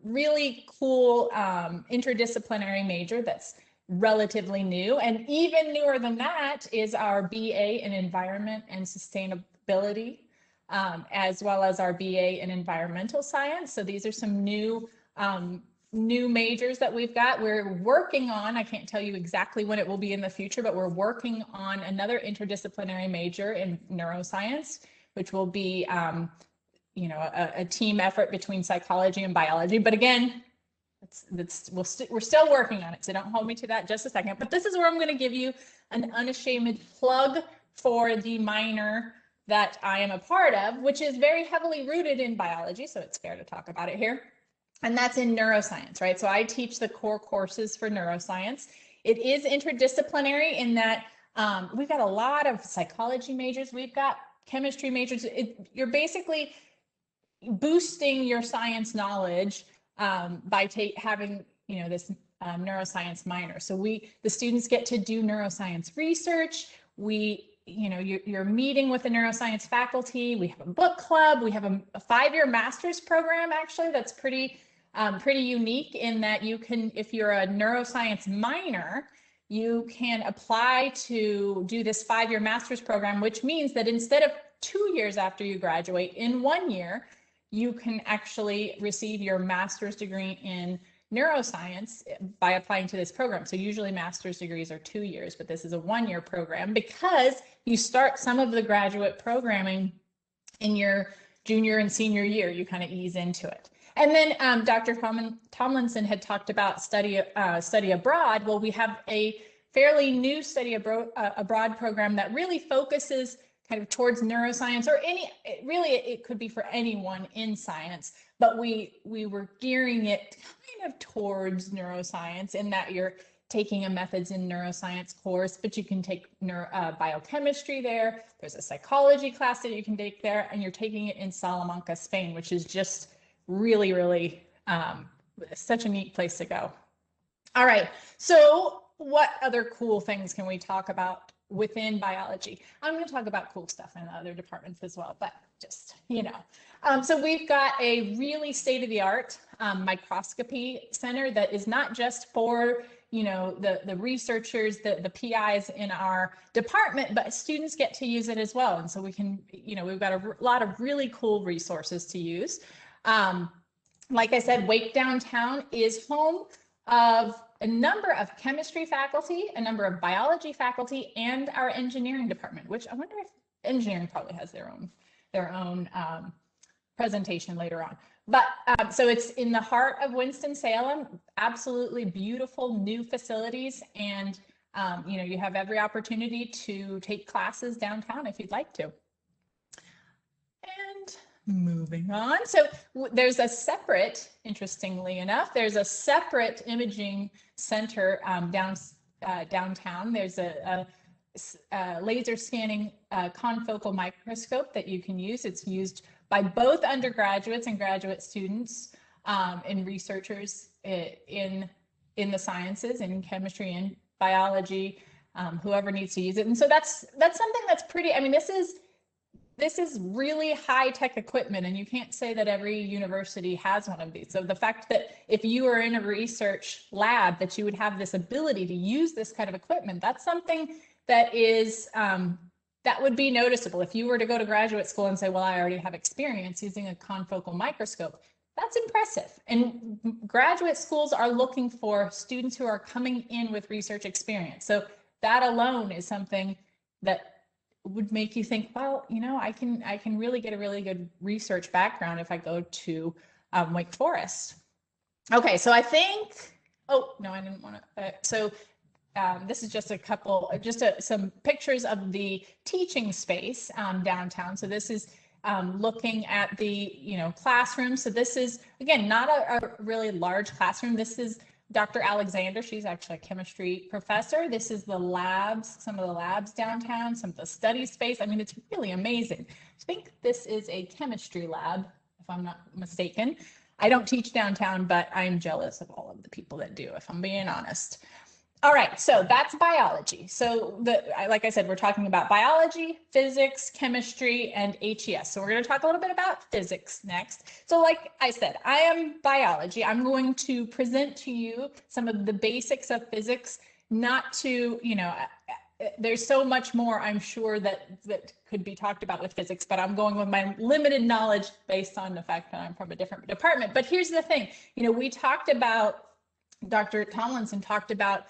[SPEAKER 2] really cool interdisciplinary major that's relatively new. And even newer than that is our BA in Environment and Sustainability, as well as our BA in Environmental Science. So these are some new majors that we've got. We're working on, I can't tell you exactly when it will be in the future, but we're working on another interdisciplinary major in neuroscience, which will be a team effort between psychology and biology. But again, we're still working on it, so don't hold me to that just a second. But this is where I'm going to give you an unashamed plug for the minor that I am a part of, which is very heavily rooted in biology, so it's fair to talk about it here. And that's in neuroscience, right? So I teach the core courses for neuroscience. It is interdisciplinary in that we've got a lot of psychology majors, we've got chemistry majors. You're basically boosting your science knowledge by having this neuroscience minor. So the students get to do neuroscience research. You're meeting with the neuroscience faculty. We have a book club. We have a 5-year master's program, actually, that's pretty unique in that you can, if you're a neuroscience minor, you can apply to do this 5-year master's program, which means that instead of 2 years after you graduate, in 1 year, you can actually receive your master's degree in neuroscience by applying to this program. So usually master's degrees are 2 years, but this is a 1-year program because you start some of the graduate programming in your junior and senior year. You kind of ease into it. And then Dr. Tomlinson had talked about study abroad. Well, we have a fairly new study abroad program that really focuses kind of towards neuroscience, or really it could be for anyone in science, but we were gearing it kind of towards neuroscience in that you're taking a methods in neuroscience course, but you can take biochemistry there. There's a psychology class that you can take there, and you're taking it in Salamanca, Spain, which is just really, really such a neat place to go. All right, so what other cool things can we talk about within biology? I'm going to talk about cool stuff in other departments as well, but just, you know. So we've got a really state-of-the-art microscopy center that is not just for, you know, the researchers, the PIs in our department, but students get to use it as well. And so we can, you know, we've got a lot of really cool resources to use. Like I said, Wake Downtown is home of a number of chemistry faculty, a number of biology faculty, and our engineering department, which I wonder if engineering probably has their own presentation later on. But so it's in the heart of Winston-Salem, absolutely beautiful new facilities. And, you know, you have every opportunity to take classes downtown if you'd like to. And moving on. So there's a separate, interestingly enough, there's a separate imaging center downtown. There's a laser scanning confocal microscope that you can use. It's used by both undergraduates and graduate students and researchers in the sciences, in chemistry and biology, whoever needs to use it. And so that's something that's pretty, I mean, this is really high tech equipment, and you can't say that every university has one of these. So the fact that if you are in a research lab that you would have this ability to use this kind of equipment, that's something that is that would be noticeable. If you were to go to graduate school and say, well, I already have experience using a confocal microscope, that's impressive. And graduate schools are looking for students who are coming in with research experience. So that alone is something that would make you think, well, you know, I can really get a really good research background if I go to Wake Forest. Okay, so I think, oh, no, I didn't want to, this is just a couple, some pictures of the teaching space downtown. So this is looking at the, you know, classroom. So this is, again, not a really large classroom. This is Dr. Alexander. She's actually a chemistry professor. This is the labs, some of the labs downtown, some of the study space. I mean, it's really amazing. I think this is a chemistry lab, if I'm not mistaken. I don't teach downtown, but I'm jealous of all of the people that do, if I'm being honest. All right, so that's biology. So like I said, we're talking about biology, physics, chemistry, and HES. So we're going to talk a little bit about physics next. So like I said, I am biology. I'm going to present to you some of the basics of physics, not to, you know, there's so much more I'm sure that could be talked about with physics, but I'm going with my limited knowledge based on the fact that I'm from a different department. But here's the thing, you know, we talked about, Dr. Tomlinson talked about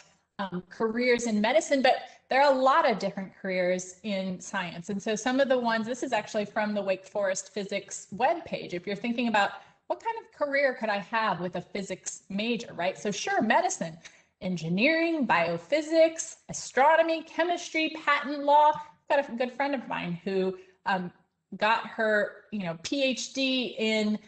[SPEAKER 2] careers in medicine, but there are a lot of different careers in science. And so some of the ones, this is actually from the Wake Forest Physics webpage. If you're thinking about what kind of career could I have with a physics major, right? So sure, medicine, engineering, biophysics, astronomy, chemistry, patent law. I've got a good friend of mine who got her, you know, PhD in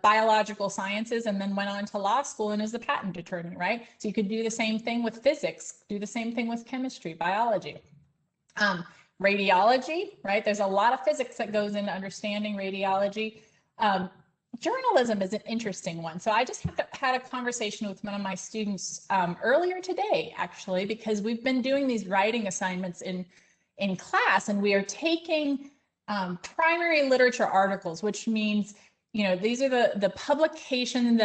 [SPEAKER 2] biological sciences and then went on to law school and is a patent attorney, right? So you could do the same thing with physics, do the same thing with chemistry, biology. Radiology, right? There's a lot of physics that goes into understanding radiology. Journalism is an interesting one. So I just had a conversation with one of my students earlier today, actually, because we've been doing these writing assignments in class, and we are taking primary literature articles, which means, you know, these are the publications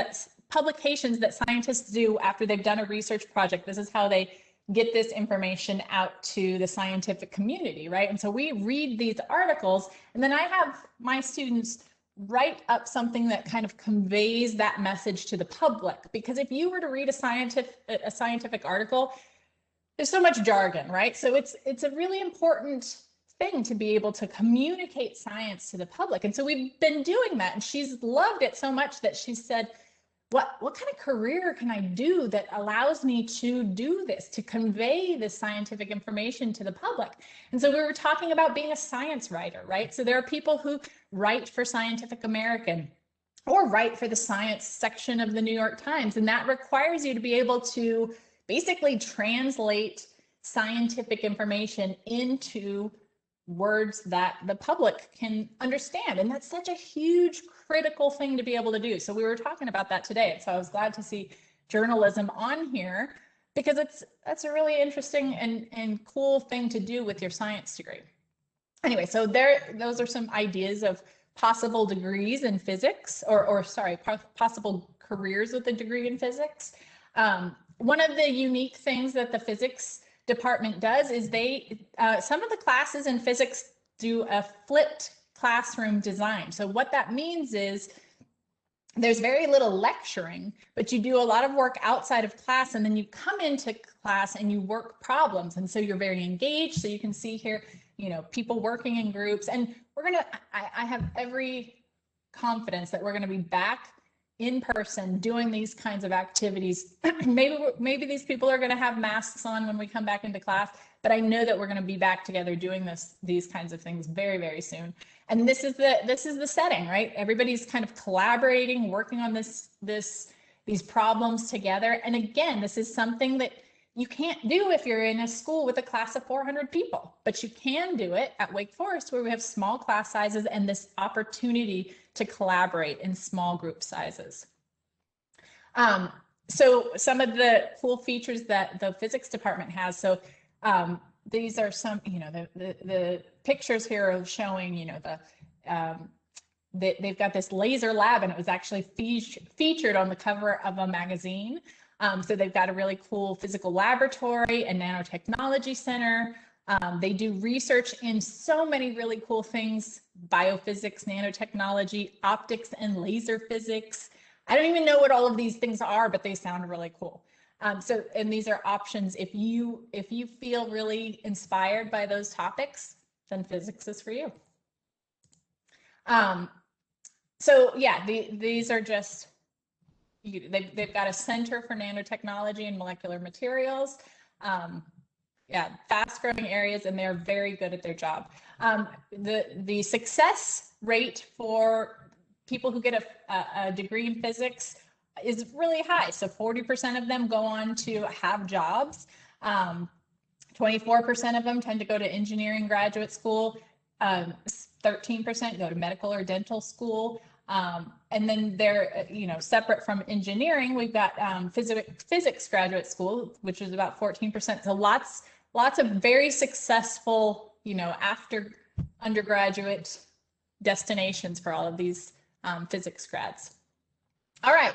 [SPEAKER 2] that scientists do after they've done a research project. This is how they get this information out to the scientific community, right? And so we read these articles, and then I have my students write up something that kind of conveys that message to the public. Because if you were to read a scientific article, there's so much jargon, right? So it's a really important thing to be able to communicate science to the public. And so we've been doing that, and she's loved it so much that she said, what kind of career can I do that allows me to do this, to convey this scientific information to the public? And so we were talking about being a science writer, right? So there are people who write for Scientific American or write for the science section of the New York Times. And that requires you to be able to basically translate scientific information into words that the public can understand. And that's such a huge critical thing to be able to do. So we were talking about that today. So I was glad to see journalism on here because that's a really interesting and cool thing to do with your science degree. Anyway, so those are some ideas of possible degrees in physics or sorry, possible careers with a degree in physics. One of the unique things that the physics department does is some of the classes in physics do a flipped classroom design. So what that means is there's very little lecturing, but you do a lot of work outside of class, and then you come into class and you work problems. And so you're very engaged. So you can see here, people working in groups, and I have every confidence that we're going to be back in person doing these kinds of activities. Maybe these people are going to have masks on when we come back into class, but I know that we're going to be back together doing these kinds of things very, very soon. And this is the setting, right? Everybody's kind of collaborating, working on these problems together. And again, this is something that you can't do if you're in a school with a class of 400 people, but you can do it at Wake Forest, where we have small class sizes and this opportunity to collaborate in small group sizes. So some of the cool features that the physics department has. So these are some, the pictures here of showing, they've got this laser lab, and it was actually featured on the cover of a magazine. So they've got a really cool physical laboratory and nanotechnology center. They do research in so many really cool things: biophysics, nanotechnology, optics, and laser physics. I don't even know what all of these things are, but they sound really cool. And these are options. If you feel really inspired by those topics, then physics is for you. So yeah, these are just, they've got a center for nanotechnology and molecular materials. Yeah, fast growing areas, and they're very good at their job. The success rate for people who get a degree in physics is really high. So 40% of them go on to have jobs. 24% of them tend to go to engineering graduate school. 13% go to medical or dental school. And then they're, separate from engineering, we've got physics graduate school, which is about 14%. So lots of very successful, after undergraduate destinations for all of these physics grads. All right,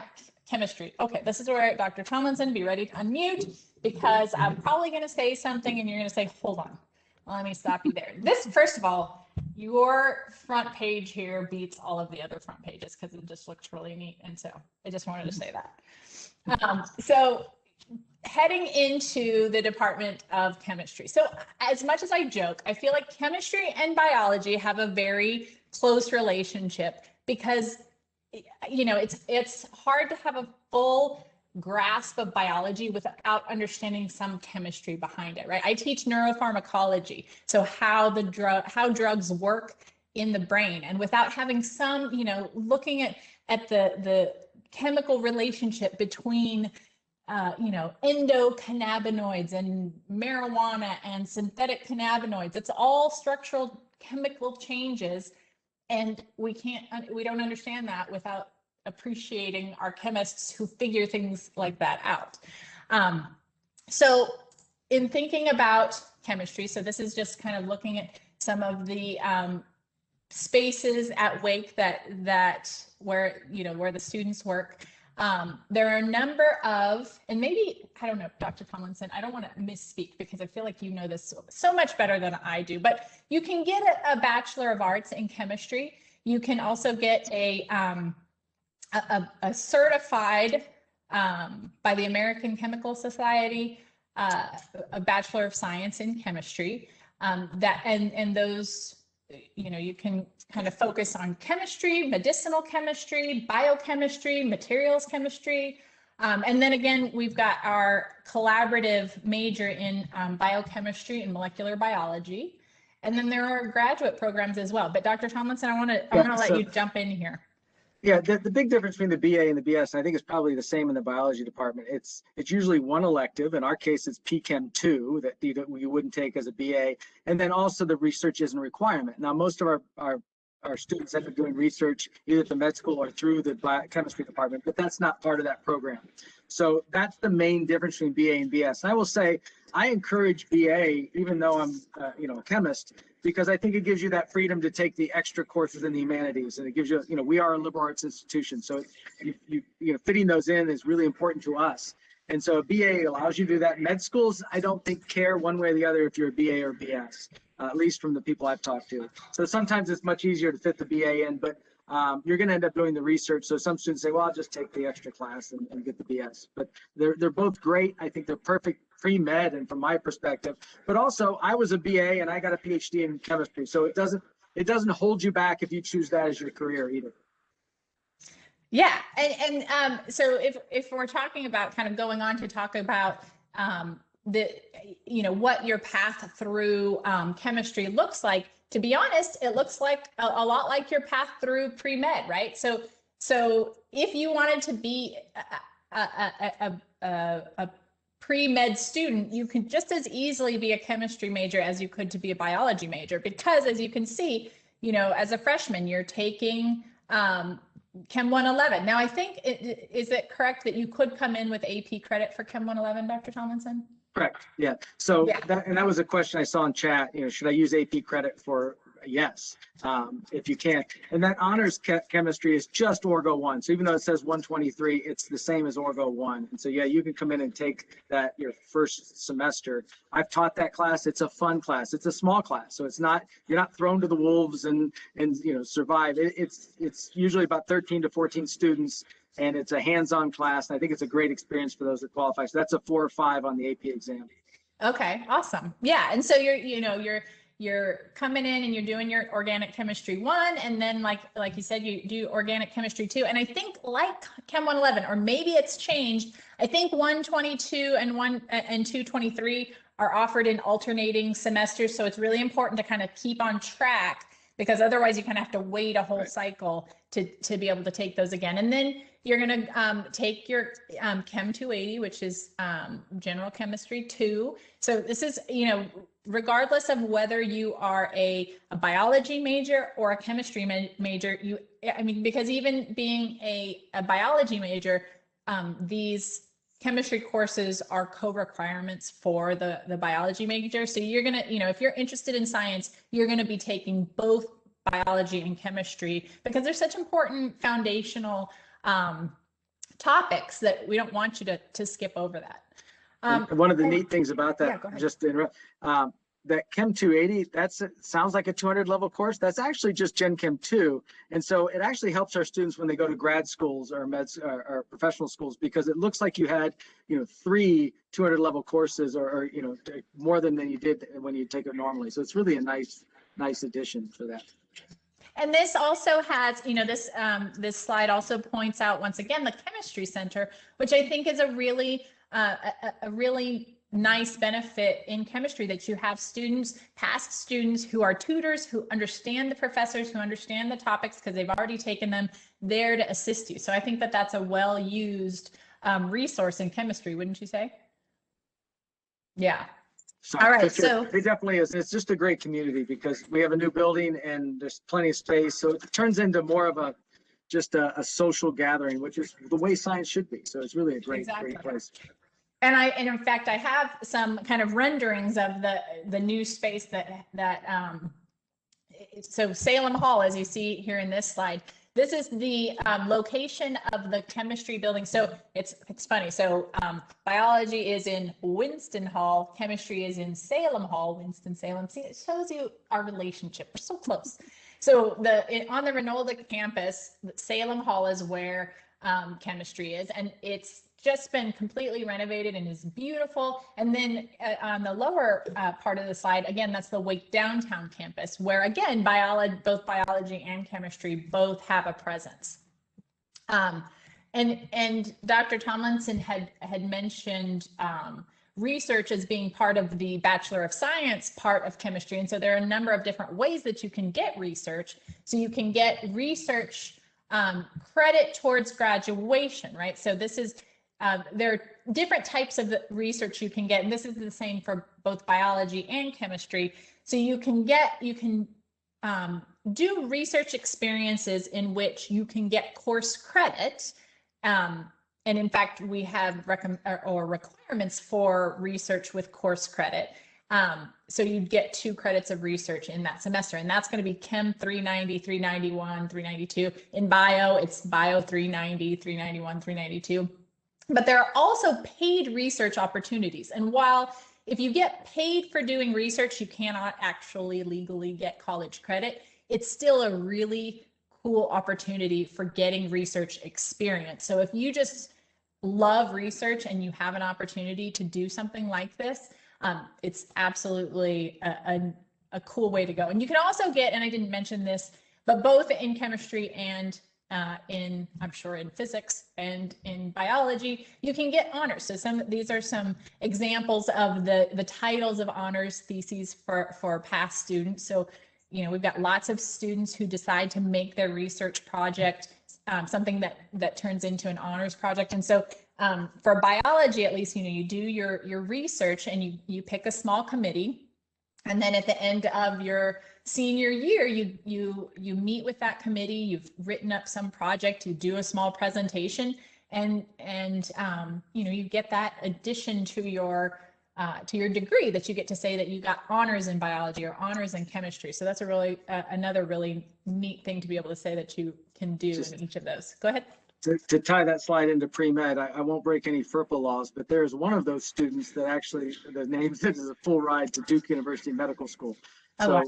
[SPEAKER 2] chemistry. Okay, this is where Dr. Tomlinson, be ready to unmute, because I'm probably going to say something and you're going to say, hold on, let me stop you there. This, first of all, your front page here beats all of the other front pages because it just looks really neat. And so I just wanted to say that. So heading into the Department of Chemistry. So as much as I joke, I feel like chemistry and biology have a very close relationship because, it's hard to have a full grasp of biology without understanding some chemistry behind it, right? I teach neuropharmacology, so how drugs work in the brain, and without having some, looking at the chemical relationship between endocannabinoids and marijuana and synthetic cannabinoids. It's all structural chemical changes, and we don't understand that without appreciating our chemists who figure things like that out. So in thinking about chemistry, so this is just kind of looking at some of the spaces at Wake where the students work. There are a number of, and maybe, I don't know, Dr. Tomlinson, I don't want to misspeak because I feel like you know this so much better than I do, but you can get a Bachelor of Arts in Chemistry. You can also get a certified by the American Chemical Society, a Bachelor of Science in Chemistry. And those you can kind of focus on chemistry, medicinal chemistry, biochemistry, materials chemistry. And then again, we've got our collaborative major in biochemistry and molecular biology. And then there are graduate programs as well. But Dr. Tomlinson, I want to let you jump in here.
[SPEAKER 1] Yeah, the big difference between the BA and the BS, and I think it's probably the same in the biology department. It's usually one elective. In our case, it's PChem 2 that you wouldn't take as a BA. And then also the research isn't a requirement. Now, most of our students end up doing research either at the med school or through the biochemistry department, but that's not part of that program. So that's the main difference between BA and BS. And I will say, I encourage BA, even though I'm a chemist, because I think it gives you that freedom to take the extra courses in the humanities, and it gives you, we are a liberal arts institution, so fitting those in is really important to us. And so BA allows you to do that. Med schools, I don't think care one way or the other if you're a BA or BS, at least from the people I've talked to. So sometimes it's much easier to fit the BA in, but you're going to end up doing the research. So some students say, well, I'll just take the extra class and get the BS. But they're both great. I think they're perfect pre-med and from my perspective. But also, I was a BA and I got a PhD in chemistry. So it doesn't hold you back if you choose that as your career either.
[SPEAKER 2] Yeah, and so if we're talking about kind of going on to talk about what your path through chemistry looks like, to be honest, it looks like a lot like your path through pre-med, right? So if you wanted to be a pre-med student, you can just as easily be a chemistry major as you could to be a biology major, because as you can see, as a freshman, you're taking Chem 111. Now, I think, is it correct that you could come in with AP credit for Chem 111, Dr. Tomlinson?
[SPEAKER 1] Correct. Yeah. So that was a question I saw in chat. Should I use AP credit for? Yes, if you can. And that honors chemistry is just Orgo 1. So even though it says 123, it's the same as Orgo 1. And so, yeah, you can come in and take that your first semester. I've taught that class. It's a fun class. It's a small class. So you're not thrown to the wolves and survive. It's usually about 13 to 14 students, and it's a hands-on class. And I think it's a great experience for those that qualify. So that's a 4 or 5 on the AP exam.
[SPEAKER 2] Okay, awesome. Yeah, and so you're coming in and you're doing your organic chemistry 1, and then like you said, you do organic chemistry 2. And I think like Chem 111, or maybe it's changed, I think 122 and 223 are offered in alternating semesters. So it's really important to kind of keep on track, because otherwise you kind of have to wait a whole cycle to be able to take those again. And then you're going to take your Chem 280, which is general chemistry 2. So this is, regardless of whether you are a biology major or a chemistry major, because even being a biology major, these chemistry courses are co-requirements for the biology major. So you're going to, if you're interested in science, you're going to be taking both biology and chemistry, because they're such important foundational topics that we don't want you to skip over that.
[SPEAKER 1] One of the neat things about that, just to interrupt, that Chem 280, sounds like a 200 level course. That's actually just Gen Chem 2. And so it actually helps our students when they go to grad schools or or professional schools, because it looks like you had, 3 200 level courses or more than you did when you take it normally. So it's really a nice addition for that.
[SPEAKER 2] And this also has, this slide also points out once again the chemistry center, which I think is a really nice benefit in chemistry, that you have past students who are tutors, who understand the professors, who understand the topics because they've already taken them, there to assist you. So I think that that's a well-used resource in chemistry, wouldn't you say? Yeah.
[SPEAKER 1] So,
[SPEAKER 2] all right.
[SPEAKER 1] Sure.
[SPEAKER 2] So
[SPEAKER 1] it definitely is. It's just a great community, because we have a new building and there's plenty of space. So it turns into more of just a social gathering, which is the way science should be. So it's really a great place.
[SPEAKER 2] And in fact, I have some kind of renderings of the new space so Salem Hall, as you see here in this slide, this is the location of the chemistry building. So it's funny. So biology is in Winston Hall, chemistry is in Salem Hall, Winston-Salem. See, it shows you our relationship. We're so close. So on the Reynolda campus, Salem Hall is where chemistry is, and it's just been completely renovated and is beautiful. And then on the lower part of the slide, again, that's the Wake Downtown campus, where again, both biology and chemistry both have a presence. And Dr. Tomlinson had mentioned research as being part of the Bachelor of Science part of chemistry. And so there are a number of different ways that you can get research. So you can get research credit towards graduation, right? So this is, there are different types of research you can get, and this is the same for both biology and chemistry. So you can do research experiences in which you can get course credit. And in fact, we have requirements for research with course credit. So you'd get 2 credits of research in that semester, and that's going to be Chem 390, 391, 392. In Bio, it's Bio 390, 391, 392. But there are also paid research opportunities. And while if you get paid for doing research, you cannot actually legally get college credit, it's still a really cool opportunity for getting research experience. So if you just love research and you have an opportunity to do something like this, it's absolutely a cool way to go. And you can also get, and I didn't mention this, but both in chemistry and I'm sure in physics and in biology, you can get honors. So these are some examples of the titles of honors theses for past students. So, you know, we've got lots of students who decide to make their research project something that turns into an honors project. And so for biology, at least, you know, you do your research and you pick a small committee. And then at the end of your senior year, you meet with that committee, you've written up some project, you do a small presentation, and you know, you get that addition to your degree, that you get to say that you got honors in biology or honors in chemistry. So that's a really another really neat thing to be able to say that you can do in each of those. Go ahead.
[SPEAKER 1] To tie that slide into pre-med, I won't break any FERPA laws, but there's one of those students that actually, the name is a full ride to Duke University Medical School. So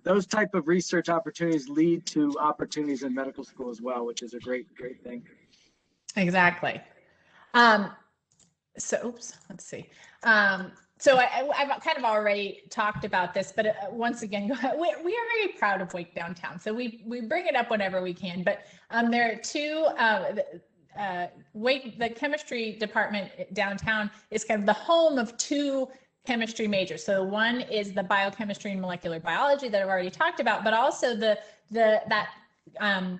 [SPEAKER 1] those type of research opportunities lead to opportunities in medical school as well, which is a great thing.
[SPEAKER 2] Exactly. So, oops, let's see. So I've kind of already talked about this, but once again, we are very proud of Wake Downtown. So we bring it up whenever we can, but there are 2, the chemistry department downtown is kind of the home of 2 chemistry majors. So one is the biochemistry and molecular biology that I've already talked about, but also that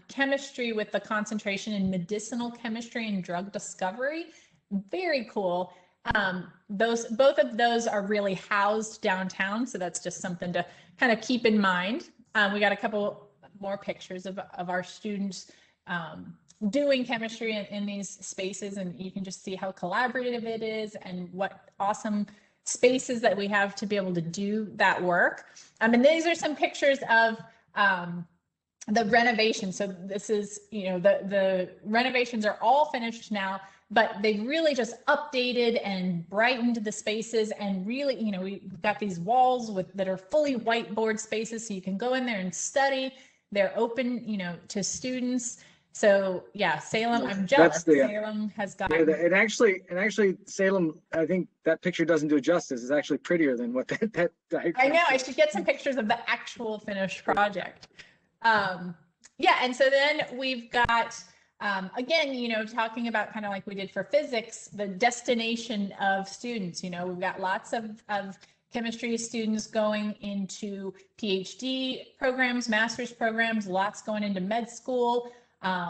[SPEAKER 2] chemistry with the concentration in medicinal chemistry and drug discovery. Very cool. Both of those are really housed downtown, so that's just something to kind of keep in mind. We got a couple more pictures of our students doing chemistry in these spaces, and you can just see how collaborative it is and what awesome spaces that we have to be able to do that work. And these are some pictures of the renovation. So this is, you know, the renovations are all finished now, but they really just updated and brightened the spaces, and really, you know, we've got these walls that are fully whiteboard spaces, so you can go in there and study. They're open, you know, to students. So yeah, Salem, I'm jealous. Salem has got.
[SPEAKER 1] Yeah, and actually, Salem, I think that picture doesn't do it justice. It's actually prettier than what that
[SPEAKER 2] I know. I should get some pictures of the actual finished project. Yeah, and so then we've got. Again, you know, talking about kind of like we did for physics, the destination of students. You know, we've got lots of chemistry students going into PhD programs, master's programs, lots going into med school,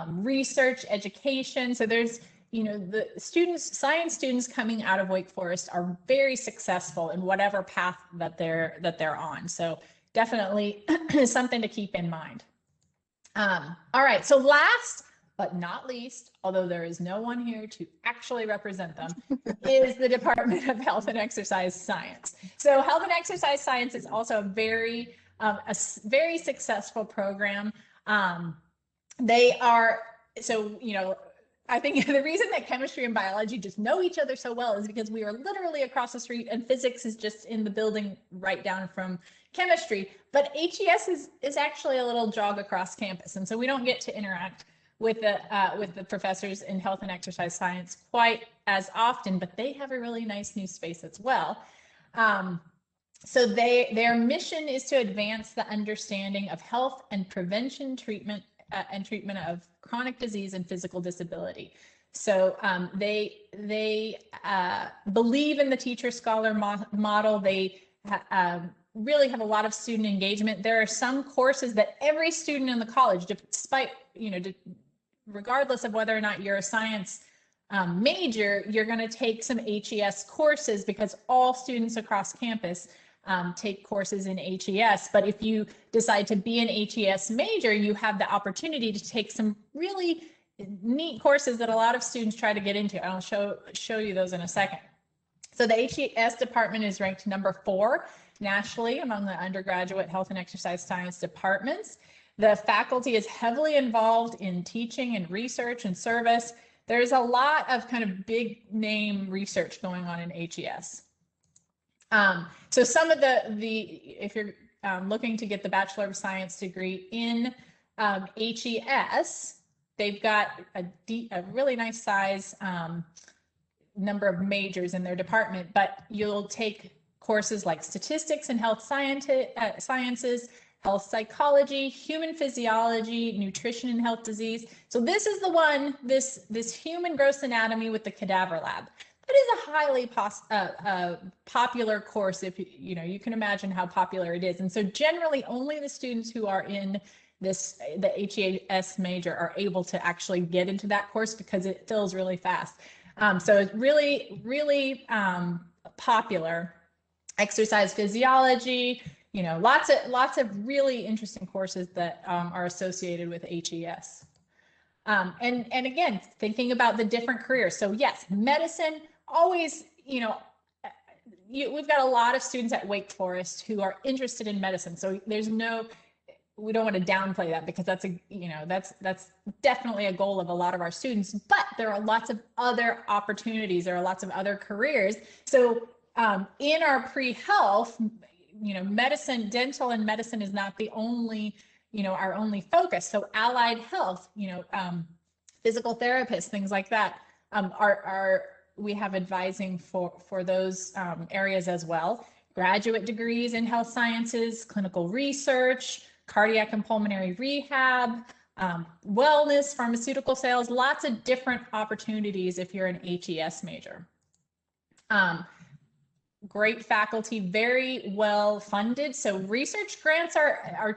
[SPEAKER 2] research, education. So there's, you know, the students, science students coming out of Wake Forest are very successful in whatever path that they're on. So definitely something to keep in mind. All right, so last but not least, although there is no one here to actually represent them, is the Department of Health and Exercise Science. So Health and Exercise Science is also a very successful program. They are, so, you know, I think the reason that chemistry and biology just know each other so well is because we are literally across the street, and physics is just in the building right down from chemistry. But HES is actually a little jog across campus, and so we don't get to interact with the professors in health and exercise science quite as often, but they have a really nice new space as well. So their mission is to advance the understanding of health and prevention, treatment of chronic disease and physical disability. So they believe in the teacher scholar model. They really have a lot of student engagement. There are some courses that every student in the college, despite, regardless of whether or not you're a science major, you're going to take some HES courses because all students across campus take courses in HES. But if you decide to be an HES major, you have the opportunity to take some really neat courses that a lot of students try to get into. I'll show you those in a second. So the HES department is ranked number 4 nationally among the undergraduate health and exercise science departments. The faculty is heavily involved in teaching and research and service. There's a lot of kind of big name research going on in HES. So some of if you're looking to get the Bachelor of Science degree in HES, they've got a really nice size number of majors in their department, but you'll take courses like statistics and health sciences, health psychology, human physiology, nutrition and health disease. So this is the one, this human gross anatomy with the cadaver lab. That is a highly popular course. If you can imagine how popular it is. And so generally only the students who are in the HES major are able to actually get into that course because it fills really fast. So it's really, really popular. Exercise physiology, lots of really interesting courses that are associated with HES. And again, thinking about the different careers. So yes, medicine always, we've got a lot of students at Wake Forest who are interested in medicine. So we don't want to downplay that because that's that's definitely a goal of a lot of our students, but there are lots of other opportunities. There are lots of other careers. So in our pre-health, medicine, dental and medicine is not the only, our only focus. So allied health, physical therapists, things like that, we have advising for those areas as well. Graduate degrees in health sciences, clinical research, cardiac and pulmonary rehab, wellness, pharmaceutical sales, lots of different opportunities if you're an HES major. Great faculty, very well funded. So research grants are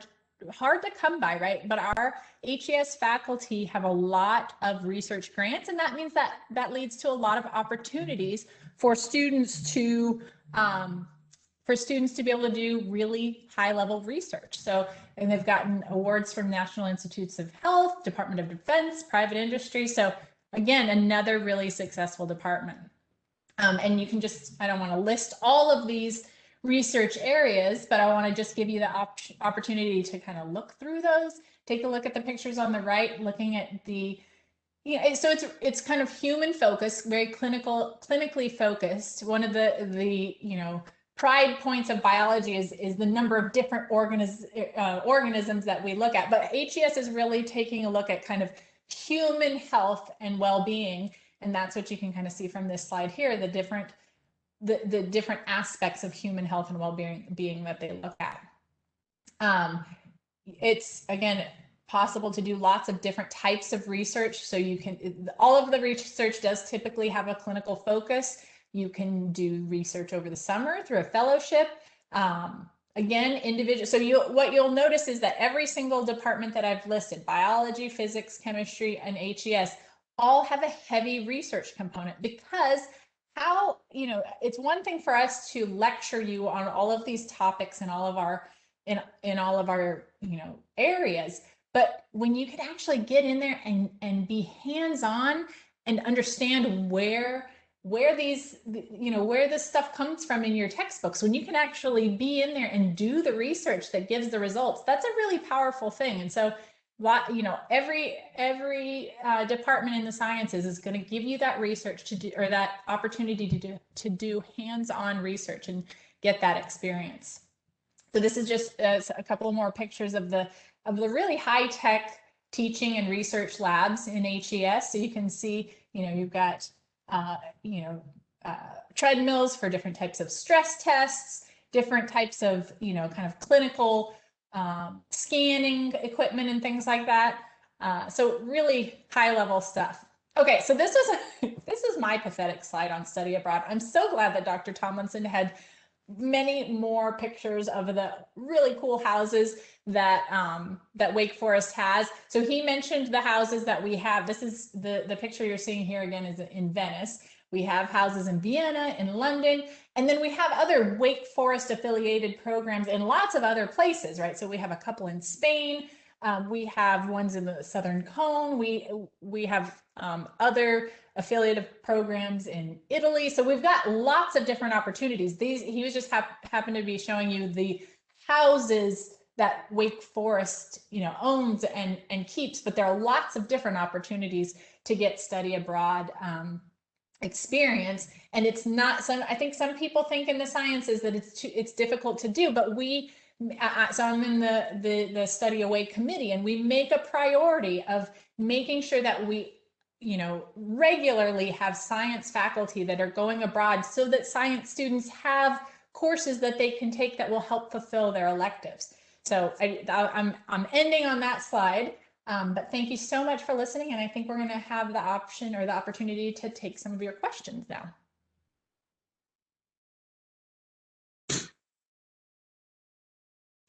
[SPEAKER 2] hard to come by, right? But our HES faculty have a lot of research grants, and that means that leads to a lot of opportunities for students to be able to do really high level research. So, and they've gotten awards from National Institutes of Health, Department of Defense, private industry. So again, another really successful department. And you can I don't want to list all of these research areas, but I want to just give you the opportunity to kind of look through those. Take a look at the pictures on the right, looking at so it's kind of human focused, very clinically focused. One of the pride points of biology is the number of different organisms that we look at, but HES is really taking a look at kind of human health and well-being, and that's what you can kind of see from this slide here, the different aspects of human health and well-being that they look at. It's again possible to do lots of different types of research, so all of the research does typically have a clinical focus. You can do research over the summer through a fellowship. Again, individual. So what you'll notice is that every single department that I've listed, biology, physics, chemistry, and HES, all have a heavy research component because it's one thing for us to lecture you on all of these topics and all of our in all of our areas, but when you can actually get in there and be hands-on and understand where these where this stuff comes from in your textbooks, when you can actually be in there and do the research that gives the results, that's a really powerful thing. And so every department in the sciences is going to give you that research to do, or that opportunity to do hands-on research and get that experience. So this is just a couple more pictures of the really high-tech teaching and research labs in HES. So you can see, you've got, treadmills for different types of stress tests, different types of, kind of clinical scanning equipment and things like that. So really high level stuff. Okay, so this is my pathetic slide on study abroad. I'm so glad that Dr. Tomlinson had many more pictures of the really cool houses that that Wake Forest has. So he mentioned the houses that we have. This is the picture you're seeing here again is in Venice. We have houses in Vienna, in London, and then we have other Wake Forest affiliated programs in lots of other places, right? So we have a couple in Spain. We have ones in the Southern Cone. We have other affiliated programs in Italy. So we've got lots of different opportunities. He was just happened to be showing you the houses that Wake Forest, owns and keeps, but there are lots of different opportunities to get study abroad experience. And it's not I think some people think in the sciences that it's difficult to do, but so I'm in the Study Awake committee, and we make a priority of making sure that we, regularly have science faculty that are going abroad so that science students have courses that they can take that will help fulfill their electives. So I'm ending on that slide, but thank you so much for listening. And I think we're going to have the option or the opportunity to take some of your questions now.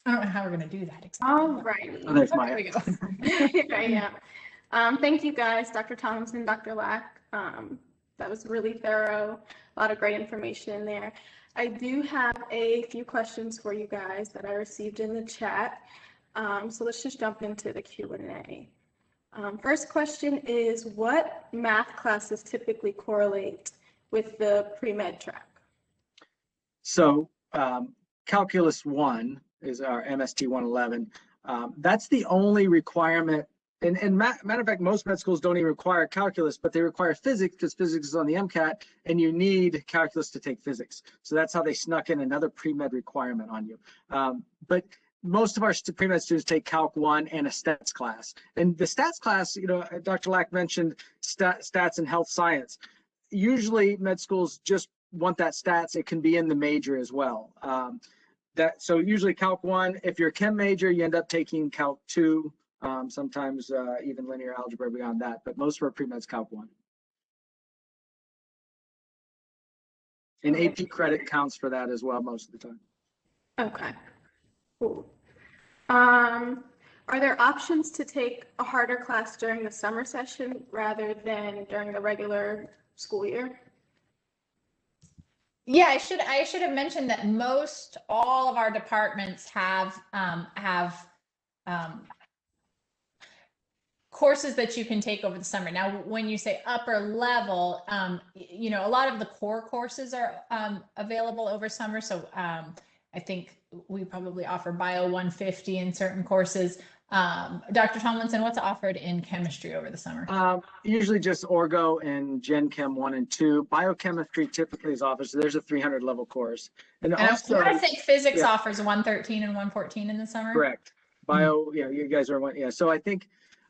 [SPEAKER 2] I don't know how we're going to do that exactly.
[SPEAKER 3] All right.
[SPEAKER 1] Oh, there's
[SPEAKER 2] There we go.
[SPEAKER 3] Right, yeah. Thank you guys, Dr. Tomlinson, Dr. Lack. That was really thorough. A lot of great information there. I do have a few questions for you guys that I received in the chat. So let's just jump into the Q&A. First question is, what math classes typically correlate with the pre-med track?
[SPEAKER 1] So Calculus 1 is our MST 111. That's the only requirement. And matter of fact, most med schools don't even require calculus, but they require physics because physics is on the MCAT, and you need calculus to take physics. So that's how they snuck in another pre-med requirement on you. But most of our pre-med students take Calc 1 and a stats class. And the stats class, Dr. Lack mentioned stats and health science. Usually med schools just want that stats. It can be in the major as well. So usually Calc 1, if you're a chem major, you end up taking Calc 2, sometimes even linear algebra beyond that, but most of our pre-med's Calc 1. And AP credit counts for that as well most of the time.
[SPEAKER 3] Okay, cool. Are there options to take a harder class during the summer session rather than during the regular school year?
[SPEAKER 2] Yeah, I should have mentioned that all of our departments have courses that you can take over the summer. Now, when you say upper level, a lot of the core courses are available over summer. So I think we probably offer Bio 150 in certain courses. Dr. Tomlinson, what's offered in chemistry over the summer?
[SPEAKER 1] Usually just Orgo and Gen Chem 1 and 2. Biochemistry typically is offered, so there's a 300 level course. And also,
[SPEAKER 2] I think physics offers 113 and 114 in the summer.
[SPEAKER 1] Correct. Bio, you guys are one. Yeah, so I think,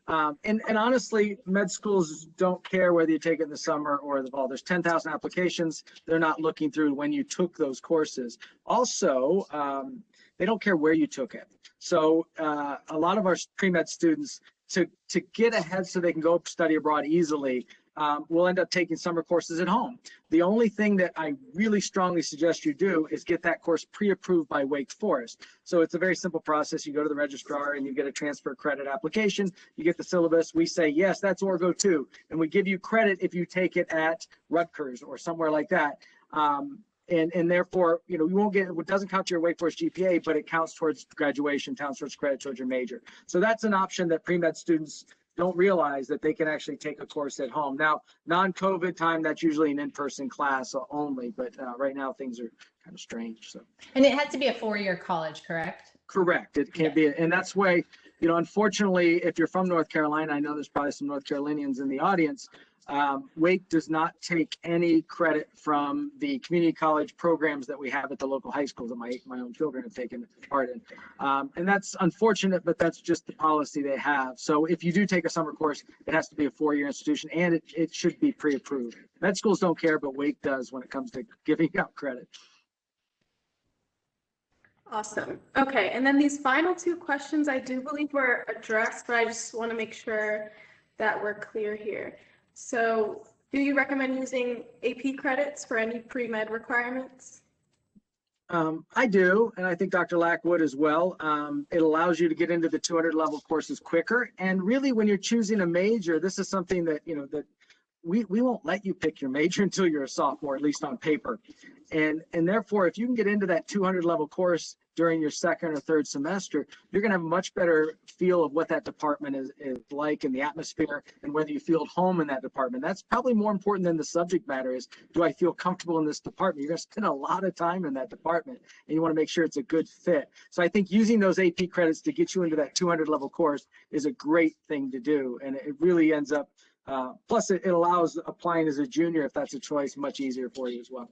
[SPEAKER 1] and honestly, med schools don't care whether you take it in the summer or the fall. There's 10,000 applications. They're not looking through when you took those courses. Also, they don't care where you took it. So a lot of our pre-med students, to get ahead so they can go study abroad easily, will end up taking summer courses at home. The only thing that I really strongly suggest you do is get that course pre-approved by Wake Forest. So it's a very simple process. You go to the registrar and you get a transfer credit application. You get the syllabus. We say, yes, that's Orgo 2. And we give you credit if you take it at Rutgers or somewhere like that. And therefore, you won't get, it doesn't count your Wake Forest GPA, but it counts towards graduation, counts towards credit towards your major. So that's an option that pre-med students don't realize, that they can actually take a course at home. Now, non-COVID time, that's usually an in-person class only, but right now things are kind of strange. So.
[SPEAKER 2] And it has to be a 4-year college, correct?
[SPEAKER 1] Correct. It can't be, and that's why, you know, unfortunately, if you're from North Carolina, I know there's probably some North Carolinians in the audience. Wake does not take any credit from the community college programs that we have at the local high schools that my own children have taken part in. And that's unfortunate, but that's just the policy they have. So if you do take a summer course, it has to be a 4-year institution, and it should be pre-approved. Med schools don't care, but Wake does when it comes to giving out credit.
[SPEAKER 3] Awesome. Okay, and then these final 2 questions I do believe were addressed, but I just want to make sure that we're clear here. So do you recommend using AP credits for any pre-med requirements?
[SPEAKER 1] I do, and I think Dr. Lack would as well. It allows you to get into the 200 level courses quicker. And really, when you're choosing a major, this is something that, you know, that we won't let you pick your major until you're a sophomore, at least on paper. And therefore, if you can get into that 200 level course during your 2nd or 3rd semester, you're going to have a much better feel of what that department is like and the atmosphere and whether you feel at home in that department. That's probably more important than the subject matter is, do I feel comfortable in this department? You're going to spend a lot of time in that department and you want to make sure it's a good fit. So I think using those AP credits to get you into that 200 level course is a great thing to do. And it really ends up, plus it allows applying as a junior, if that's a choice, much easier for you as well.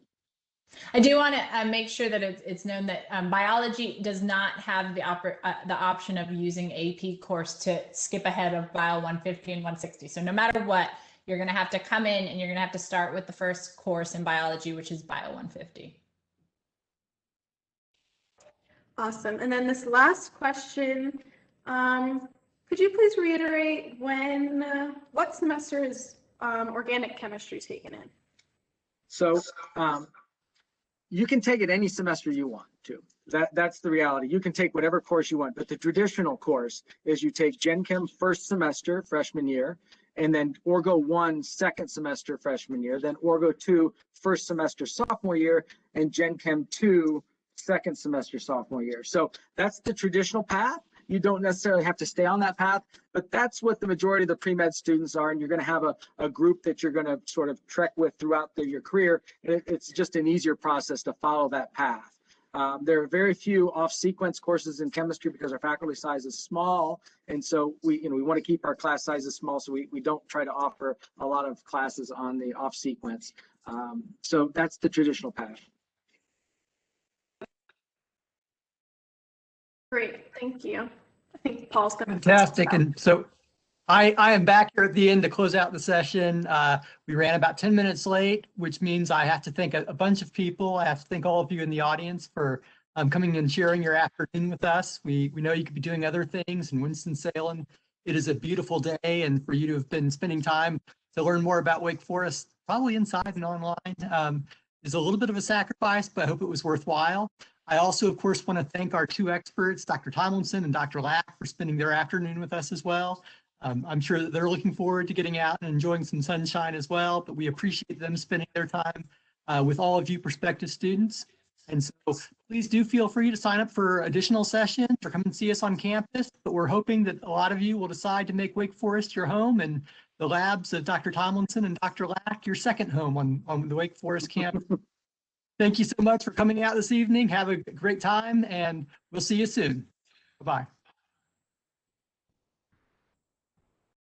[SPEAKER 2] I do want to make sure that it's known that biology does not have the option of using AP course to skip ahead of Bio 150 and 160. So no matter what, you're going to have to come in and you're going to have to start with the first course in biology, which is Bio 150.
[SPEAKER 3] Awesome. And then this last question, could you please reiterate what semester is organic chemistry taken in?
[SPEAKER 1] So you can take it any semester you want to. That's the reality. You can take whatever course you want, but the traditional course is you take Gen Chem first semester, freshman year, and then Orgo 1 second semester, freshman year, then Orgo 2 first semester, sophomore year, and Gen Chem 2 second semester, sophomore year. So that's the traditional path. You don't necessarily have to stay on that path, but that's what the majority of the pre-med students are. And you're going to have a group that you're going to sort of trek with throughout your career. And it's just an easier process to follow that path. There are very few off-sequence courses in chemistry because our faculty size is small. And so we want to keep our class sizes small. So we don't try to offer a lot of classes on the off-sequence. So that's the traditional path.
[SPEAKER 3] Great, thank you. I think Paul's going to.
[SPEAKER 4] Fantastic. And so I am back here at the end to close out the session. We ran about 10 minutes late, which means I have to thank a bunch of people. I have to thank all of you in the audience for coming and sharing your afternoon with us. We know you could be doing other things in Winston-Salem. It is a beautiful day, and for you to have been spending time to learn more about Wake Forest, probably inside and online, is a little bit of a sacrifice, but I hope it was worthwhile. I also, of course, want to thank our 2 experts, Dr. Tomlinson and Dr. Lack, for spending their afternoon with us as well. I'm sure that they're looking forward to getting out and enjoying some sunshine as well, but we appreciate them spending their time with all of you prospective students. And so please do feel free to sign up for additional sessions or come and see us on campus, but we're hoping that a lot of you will decide to make Wake Forest your home and the labs of Dr. Tomlinson and Dr. Lack your second home on the Wake Forest campus. Thank you so much for coming out this evening. Have a great time, and we'll see you soon. Bye-bye.